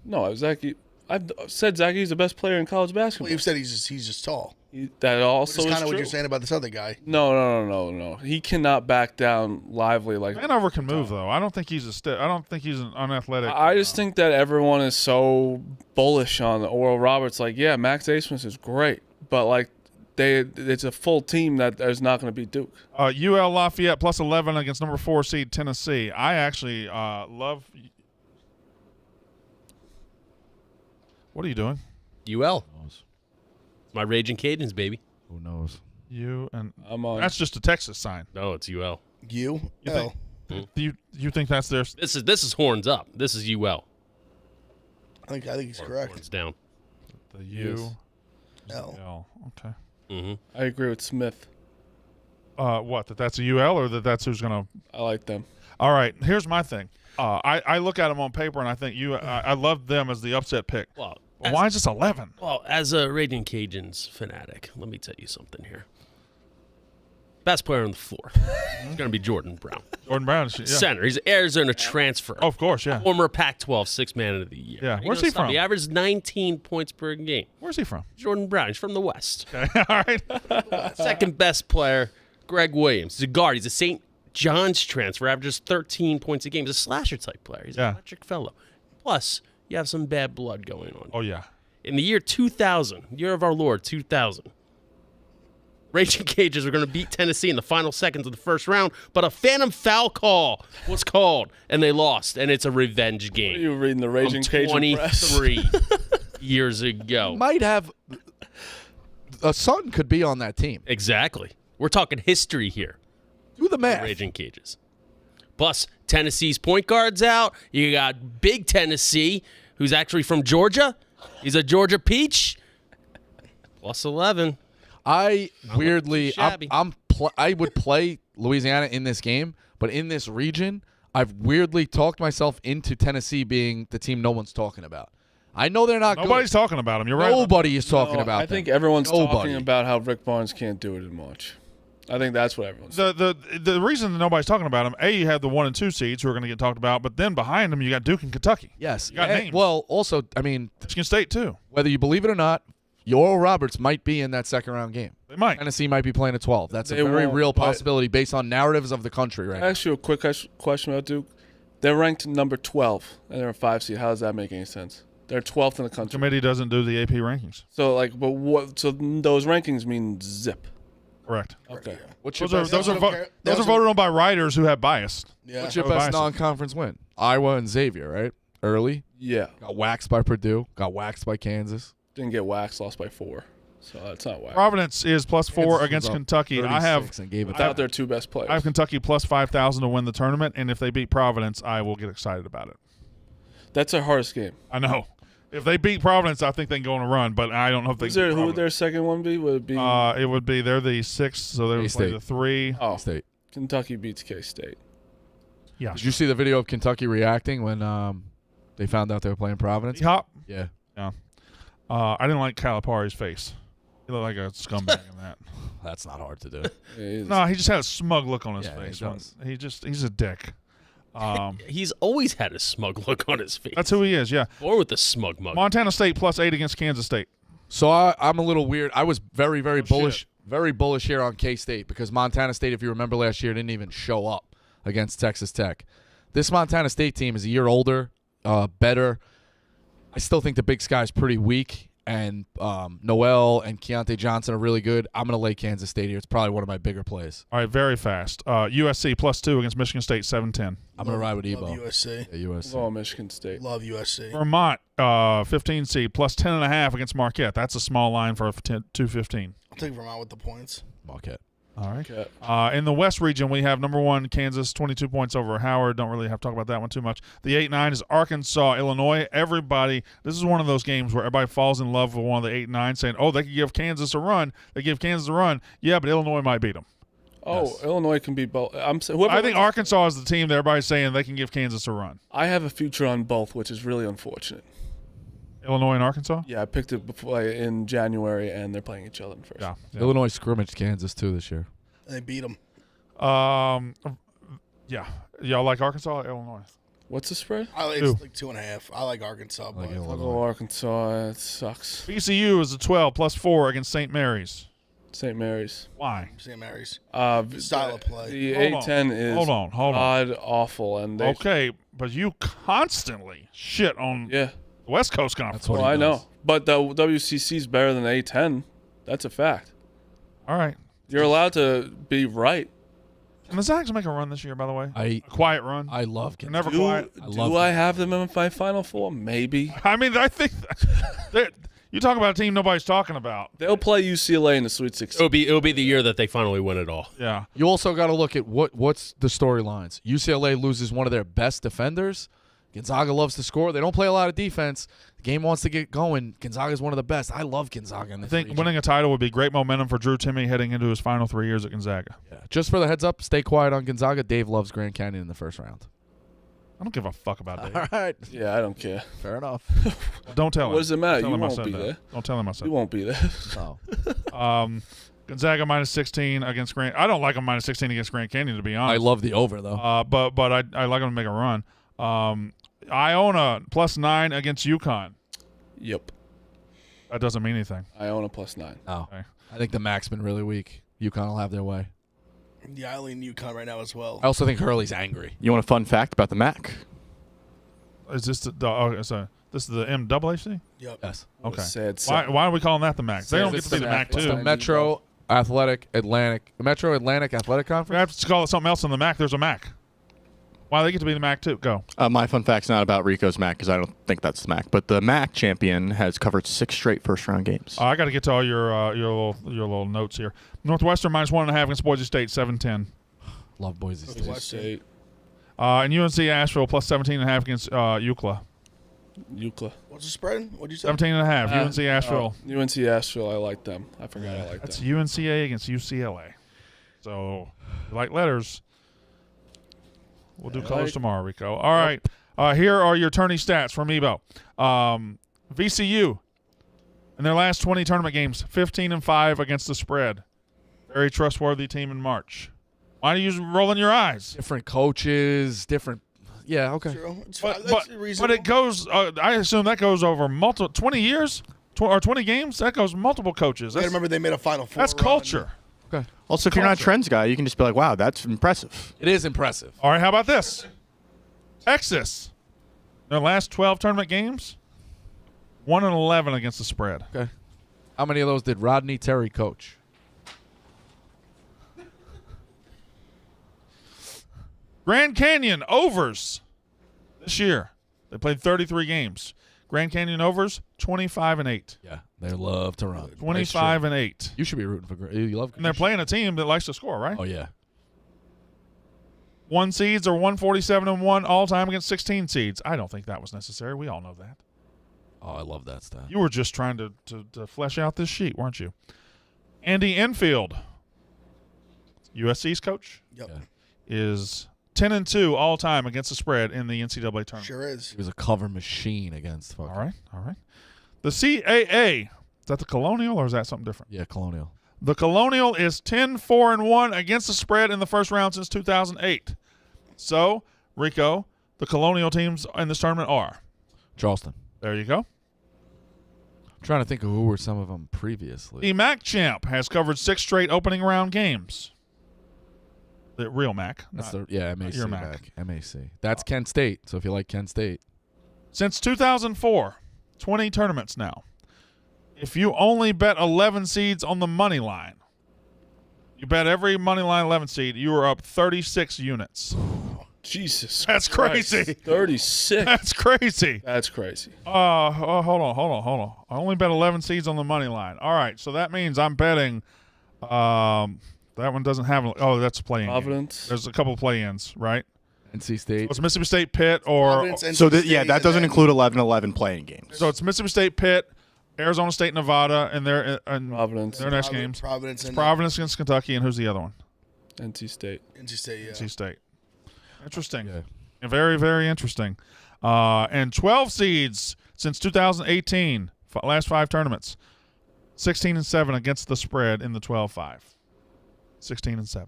No, Zachy. I've said Zachy's the best player in college basketball. Well, you've said he's just tall. That also Which is is kind of true. what you're saying about this other guy. No. He cannot back down lively like. Vanover can move though. I don't think he's a stiff. I don't think he's an unathletic. I just think that everyone is so bullish on Oral Roberts. Like, yeah, Max Asmus is great, but like, it's a full team that is not going to beat Duke. UL Lafayette +11 against number 4 seed Tennessee. I actually love. What are you doing? UL. My Raging Cajuns, baby. Who knows? You and I'm on. that's just a Texas sign. No, it's UL. You? think- You think that's their? This is horns up. This is UL. I think he's correct. Horns down. The U. L. L. Okay. Mm-hmm. I agree with Smith. What? That's a UL or that's who's gonna? I like them. All right. Here's my thing. I look at them on paper and I think I love them as the upset pick. Well, But why is this 11? Well, as a Raging Cajuns fanatic, let me tell you something here. Best player on the floor. It's going to be Jordan Brown. Jordan Brown, yeah. Center. He's an Arizona transfer. Oh, of course, yeah. Former Pac-12 Sixth Man of the Year. Yeah. You Where's know, he from? He averaged 19 points per game. Where's he from? Jordan Brown. He's from the West. Okay. All right. Second best player, Greg Williams. He's a guard. He's a St. John's transfer. Averages 13 points a game. He's a slasher type player. He's Yeah. an electric fellow. Plus, you have some bad blood going on. Oh, yeah. In the year 2000, year of our Lord, 2000, Raging Cajuns were going to beat Tennessee in the final seconds of the first round, but a phantom foul call was called, and they lost, and it's a revenge game. You reading the Raging From Cajun press? 23 years ago. Might have a son could be on that team. Exactly. We're talking history here. Do the math. Raging Cajuns. Plus, Tennessee's point guard's out. You got Big Tennessee, who's actually from Georgia. He's a Georgia Peach. Plus 11. I weirdly, shabby. I would play Louisiana in this game, but in this region, I've weirdly talked myself into Tennessee being the team no one's talking about. I know they're not Nobody's good. talking about him. You're right. Nobody is talking No, about I think them. everyone's Nobody. talking about how Rick Barnes can't do it in March. I think that's what everyone's The reason that nobody's talking about him, you have the 1 and 2 seeds who are going to get talked about, but then behind them you got Duke and Kentucky. Yes. You got And- names. well, also, I mean, Michigan State too. whether you believe it or not, Oral Roberts might be in that second round game. They might. Tennessee might be playing a 12. That's They a very won't, real but- possibility based on narratives of the country right I now. ask you a quick question about Duke. They're ranked number 12, and they're a 5 seed. How does that make any sense? They're 12th in the country. Committee doesn't do the AP rankings. So, like, but what? So those rankings mean zip. Correct. Okay. What's your Those are best, those are don't vo- care- they those are also- voted on by writers who have bias. Yeah. what's your Oh, best bias. non-conference win? Iowa and Xavier, right? Early. Yeah. Got waxed by Purdue. Got waxed by Kansas. Didn't get waxed. Lost by 4. So that's not wax. Providence is +4 Kansas against was up Kentucky. I have 36 and gave it Without that. their 2 best players. I have Kentucky +5,000 to win the tournament, and if they beat Providence, I will get excited about it. That's their hardest game. I know. If they beat Providence, I think they can go on a run, but I don't know if they can beat Who would their Providence. second one be? Would it be It would be they're the 6th, so they would play K-State. the 3. oh, State. Kentucky beats K-State. Yeah. Did you see the video of Kentucky reacting when they found out they were playing Providence? D-Hop. Yeah. I didn't like Calipari's face. He looked like a scumbag in that. That's not hard to do. No, he just had a smug look on his Yeah, face. he does. He's a dick. He's always had a smug look on his face. That's who he is. Yeah. Or with the smug mug. Montana State +8 against Kansas State. So I'm a little weird. I was very, very bullish. shit. Very bullish here on K-State because Montana State, if you remember last year, didn't even show up against Texas Tech. This Montana State team is a year older, better. I still think the Big Sky is pretty weak, and Noel and Keontae Johnson are really good. I'm going to lay Kansas State here. It's probably one of my bigger plays. All right, very fast. USC +2 against Michigan State 7-10. I'm going to ride with Love Ebo. USC. Yeah, USC. Oh, Michigan State. Love USC. Vermont 15 seed +10.5 against Marquette. That's a small line for 215. I'll take Vermont with the points. Marquette. All right. Okay. In the West region, we have number 1 Kansas, 22 points over Howard. Don't really have to talk about that one too much. The 8-9 is Arkansas, Illinois. Everybody, this is one of those games where everybody falls in love with one of the 8-9, saying, "Oh, they could give Kansas a run. They give Kansas a run." Yeah, but Illinois might beat them. Oh, Yes. Illinois can be both. I think Arkansas is the team that everybody's saying they can give Kansas a run. I have a future on both, which is really unfortunate. Illinois and Arkansas. Yeah, I picked it before in January, and they're playing each other in first. Yeah. Illinois scrimmaged Kansas, too, this year. And they beat them. Yeah. Y'all like Arkansas or Illinois? What's the spread? It's like 2.5. I like Arkansas. But Illinois. I'll go Arkansas. It sucks. VCU is a 12 +4 against St. Mary's. St. Mary's. Why? St. Mary's. Style of play. The Hold on. A10 is Hold on. god awful, and they Okay, but you constantly shit on yeah. the West Coast Conference. That's what Well, he I does. know, but the WCC is better than A10. That's a fact. All right. You're allowed to be right. Can the Zags make a run this year, by the way? I A quiet run? I love They're Kansas. never quiet. Do I have them in my Final Four? Maybe. I mean, I think you talk about a team nobody's talking about. They'll play UCLA in the Sweet 16. It'll be the year that they finally win it all. Yeah. You also got to look at what's the storylines. UCLA loses one of their best defenders. Gonzaga loves to score. They don't play a lot of defense. The game wants to get going. Gonzaga's one of the best. I love Gonzaga in I this think region. winning a title would be great momentum for Drew Timme heading into his final 3 years at Gonzaga. Yeah. Just for the heads up, stay quiet on Gonzaga. Dave loves Grand Canyon in the first round. I don't give a fuck about Dave. All right. Yeah, I don't care. Fair enough. Don't tell him. What does it matter? Tell You him I won't said be that. there. Don't tell him I said You won't be there. No. that. Gonzaga -16 against Grand. I don't like them -16 against Grand Canyon, to be honest. I love the over, though. But I like them to make a run. Iona +9 against UConn. Yep. That doesn't mean anything. I own a +9. No. Okay. I think the MAC's been really weak. UConn will have their way. Yeah, I lean UConn right now as well. I also think Hurley's angry. You want a fun fact about the MAC? Is this this is the MAAC? Yep. Yes. Okay. Sad Why are we calling that the MAC? They don't get It's to be the MAC it's too. the Metro Atlantic Athletic Athletic We Conference. have to call it something else in the MAC. There's a MAC. Why do they get to be the MAC too? Go. My fun fact's not about Rico's MAC because I don't think that's the MAC. But the MAC champion has covered 6 straight first-round games. I got to get to all your little notes here. Northwestern -1.5 against Boise State 7-10. Love Boise State. State. And UNC Asheville +17.5 against UCLA. UCLA. What's the spread? What'd you say? 17.5. UNC Asheville. UNC Asheville. I like them. I forgot I like That's them. UNCA against UCLA. So, if you like letters, we'll do colors like- tomorrow, Rico. All right. Here are your tourney stats from Ebo. VCU, in their last 20 tournament games, 15-5 against the spread. Very trustworthy team in March. Why are you rolling your eyes? Different coaches, different. Yeah, okay. True. It's But, fine. That's reasonable. but it goes, I assume that goes over 20 years or 20 games? That goes multiple coaches. You gotta That's, remember they made a Final Four. that's run. culture. Okay. Also, if you're not a Culture. trends guy, you can just be like, wow, that's impressive. It is impressive. All right, how about this? Texas, their last 12 tournament games, 1-11 against the spread. Okay. How many of those did Rodney Terry coach? Grand Canyon overs this year. They played 33 games. Grand Canyon overs 25-8. Yeah, they love to run. 25-8. You should be rooting for. You love. And they're playing a team that likes to score, right? Oh yeah. 1 seeds are 147-1 all time against 16 seeds. I don't think that was necessary. We all know that. Oh, I love that stuff. You were just trying to flesh out this sheet, weren't you? Andy Enfield, USC's coach, Yep. Yeah. is 10-2 all time against the spread in the NCAA tournament. Sure is. He was a cover machine against. All right. The CAA Is that the Colonial or is that something different? Yeah, Colonial. The Colonial is 10-4-1 against the spread in the first round since 2008. So, Rico, the Colonial teams in this tournament are Charleston. There you go. I'm trying to think of who were some of them previously. The MAC champ has covered 6 straight opening round games. The real MAC. That's not- MAC your MAC. back. MAC. That's Kent State. So if you like Kent State. Since 2004, 20 tournaments now. If you only bet 11 seeds on the money line, you bet every money line 11 seed, you are up 36 units. Jesus. That's Christ. crazy. 36. That's crazy. That's crazy. Hold on. I only bet 11 seeds on the money line. All right, so that means I'm betting. That one doesn't have. Oh, that's a play-in. Providence. There's a couple of play-ins, right? NC State. It's Mississippi State, Pitt, or Providence, NC So State, that and doesn't then- include 11-11 playing games. so it's Mississippi State, Pitt, Arizona State, Nevada, and their Providence. their next games. Providence It's and Providence against Kentucky, and who's the other one? NC State. NC State. Yeah. NC State. Interesting. Yeah. Very, very interesting. And 12 seeds since 2018, last 5 tournaments. 16-7 against the spread in the 12-5. 16-7.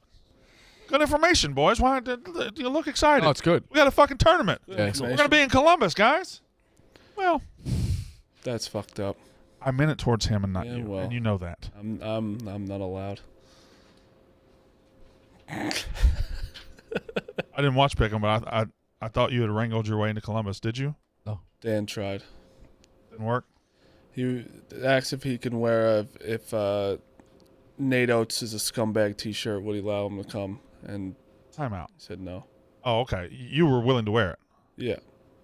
Good information, boys. Why do you look excited? Oh, it's good. We got a fucking tournament. Yeah. We're going to be in Columbus, guys. Well, That's fucked up. I meant it towards him and not Yeah, you, well. and you know that. I'm not allowed. I didn't watch Pick'em, but I thought you had wrangled your way into Columbus. Did you? Dan tried. Didn't work? He asked if he can wear if Nate Oates is a scumbag T-shirt, would he allow him to come? And Time out. he said no. Oh, okay. You were willing to wear it. Yeah.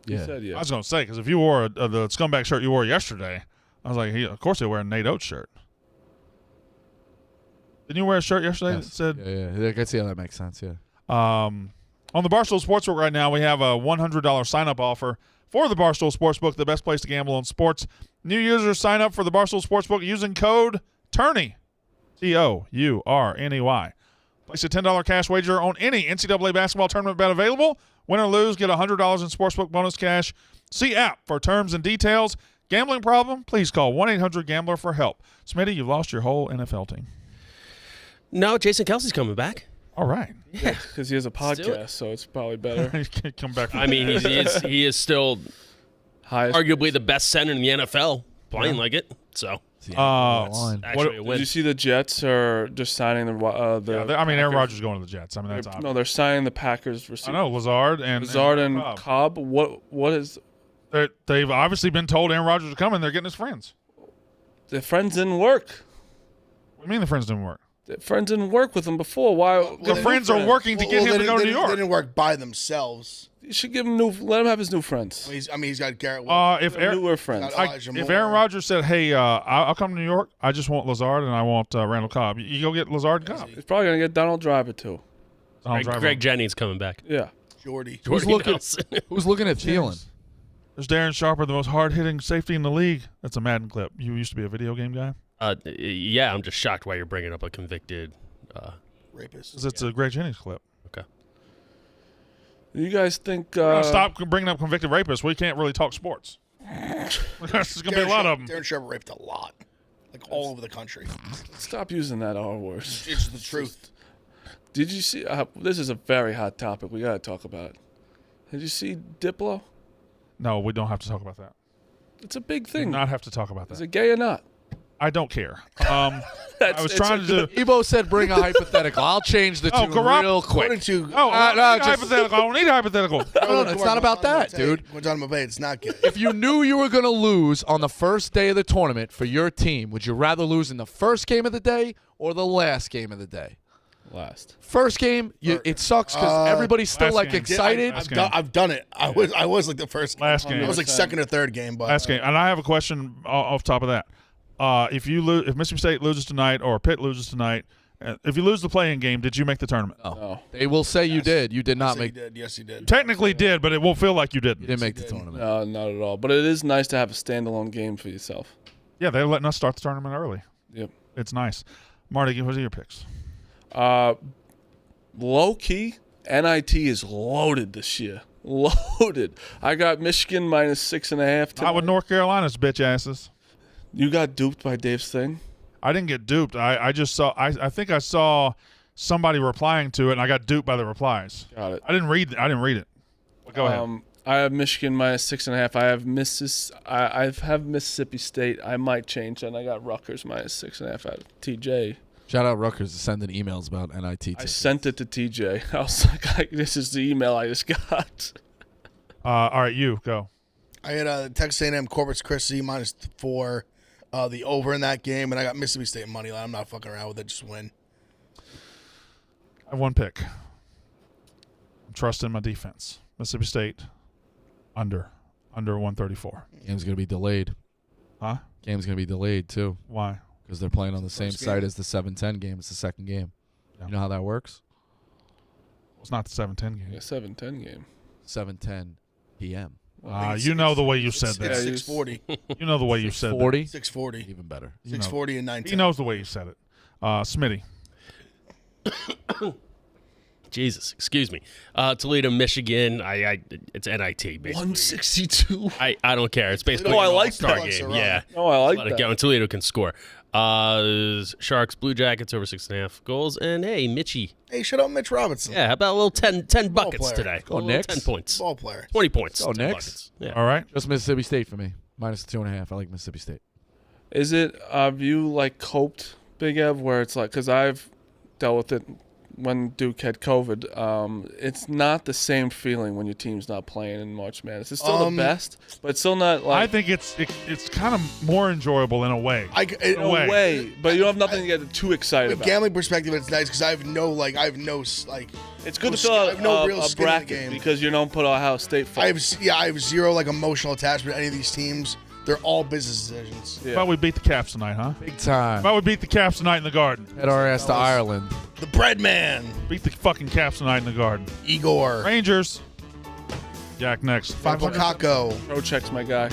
He Yeah. said yeah. I was going to say, because if you wore the scumbag shirt you wore yesterday, I was like, of course he'll wear a Nate Oates shirt. Didn't you wear a shirt yesterday that said Yeah. I can see how that makes sense. Yeah. on the Barstool Sportsbook right now, we have a $100 sign-up offer for the Barstool Sportsbook, the best place to gamble on sports. New users sign up for the Barstool Sportsbook using code TOURNEY, TOURNEY. Place a $10 cash wager on any NCAA basketball tournament bet available. Win or lose, get $100 in sportsbook bonus cash. See app for terms and details. Gambling problem? Please call 1-800-GAMBLER for help. Smitty, you've lost your whole NFL team. No, Jason Kelsey's coming back. All right. Yeah. Because he has a Let's do it. podcast, so it's probably better. You can't come back. I mean, he is still Highest. arguably the best center in the NFL, playing like it. So Line. actually a Did win. you see the Jets are just signing the I mean, Aaron Packers- Rodgers is going to the Jets. I mean, that's obvious. No, they're signing the Packers I receiver. know, Lazard and Lazard and Cobb. Cobb. What is They've obviously been told Aaron Rodgers is coming. They're getting his friends. their friends didn't work? What do you mean the friends didn't work? Their friends didn't work with him before. Why? The friends are working to get him to go to New They York. didn't work by themselves. You should give him let him have his new friends. He's got Garrett. If Aaron, Newer friends. Got Elijah if Moore. Aaron Rodgers said, "Hey, I'll come to New York. I just want Lazard and I want Randall Cobb," you go get Lazard and Cobb. He's probably gonna get Donald Driver too. Greg Jennings coming back. Yeah. Jordy. Who's Jordy looking? Nelson. Who's looking at Thielen? There's Darren Sharper, the most hard-hitting safety in the league. That's a Madden clip. You used to be a video game guy. Yeah, I'm just shocked why you're bringing up a convicted. Rapist. 'Cause it's a Greg Jennings clip. Okay. You guys think? Stop bringing up convicted rapists. We can't really talk sports. There's going to be a lot of them. Darren Sharper raped a lot, like all over the country. Stop using that R word. It's the truth. Did you see? This is a very hot topic. We gotta talk about it. Did you see Diplo? No, we don't have to talk about that. It's a big Do thing. not have to talk about Is that. it gay or not? I don't care. I was trying to do. Ebo said bring a hypothetical. I'll change the tune real quick. According to Oh, I don't need just- hypothetical. I don't need hypothetical. No, it's not about that, dude. Guantanamo Bay, it's not gay. If you knew you were going to lose on the first day of the tournament for your team, would you rather lose in the first game of the day or the last game of the day? Last. First game, it sucks because everybody's still last like game. excited. I've done it. I was like the first Last game. game. I was like second or third game, but Last game, and I have a question off top of that. If Mississippi State loses tonight or Pitt loses tonight, if you lose the play-in game, did you make the tournament? No. They will say you did. You did not Yes, make. he did. Yes, he did. Technically did, but it won't feel like you You didn't. didn't make the tournament. No, not at all. But it is nice to have a standalone game for yourself. Yeah, they're letting us start the tournament early. Yep. It's nice. Marty, what are your picks? Low key, NIT is loaded this year. Loaded. I got Michigan -6.5. Not with North Carolina's bitch asses. You got duped by Dave's thing? I didn't get duped. I just saw. I think I saw somebody replying to it, and I got duped by the replies. Got it. I didn't read it. But go ahead. I have Michigan -6.5. I have Mississippi State. I might change that. I got Rutgers -6.5 out of TJ. Shout out Rutgers to sending emails about NIT tickets. I sent it to TJ. I was like, this is the email I just got. All right, you go. I had Texas A&M Corpus Christi -4, the over in that game, and I got Mississippi State money line. I'm not fucking around with it. Just win. I have one pick. I'm trusting my defense. Mississippi State under 134. Game's going to be delayed. Huh? Game's going to be delayed, too, Why? because they're playing on the same First site game. as the 7-10 game. It's the second game. Yeah. You know how that works? It's not the 7-10 game. Yeah, 7-10 game. 7:10 p.m. You know the way you said that. It's Yeah, 640. You know the way you said that. 40? 640. Even better. You know. 640 and 910. He knows the way you said it. Smitty. Jesus, excuse me. Toledo, Michigan. It's NIT basically. 162. I don't care. It's basically I an like all-star that. game. Yeah. Oh, I like Let it that. go. And Toledo can score. Sharks, Blue Jackets over 6.5 goals. And hey, Mitchie. Hey, shut up, Mitch Robinson. Yeah, how about a little 10 buckets player. today? Go A little Knicks. 10 points. Ball player. 20 points. Go 10 Knicks. buckets. Yeah. All right. Just Mississippi State for me. -2.5. I like Mississippi State. Is it, have you, like, coped, Big Ev, where it's like, because I've dealt with it when Duke had COVID. It's not the same feeling when your team's not playing in March Madness. It's still the best, but it's still not, like, I think it's kind of more enjoyable in a way. in a way. way, but you don't have nothing to get too excited With about. gambling perspective, it's nice because I have no It's good to no fill I out have no real a skin in the bracket game. because you don't put Ohio State I first. have zero like emotional attachment to any of these teams. They're all business decisions. How about we beat the Caps tonight, huh? Big How time. about we beat the Caps tonight in the Garden? Head our ass to Ireland. The bread man, Beat the fucking Caps tonight in the Garden. Igor, Rangers. Jack next. 500. Kako. Pro checks my guy.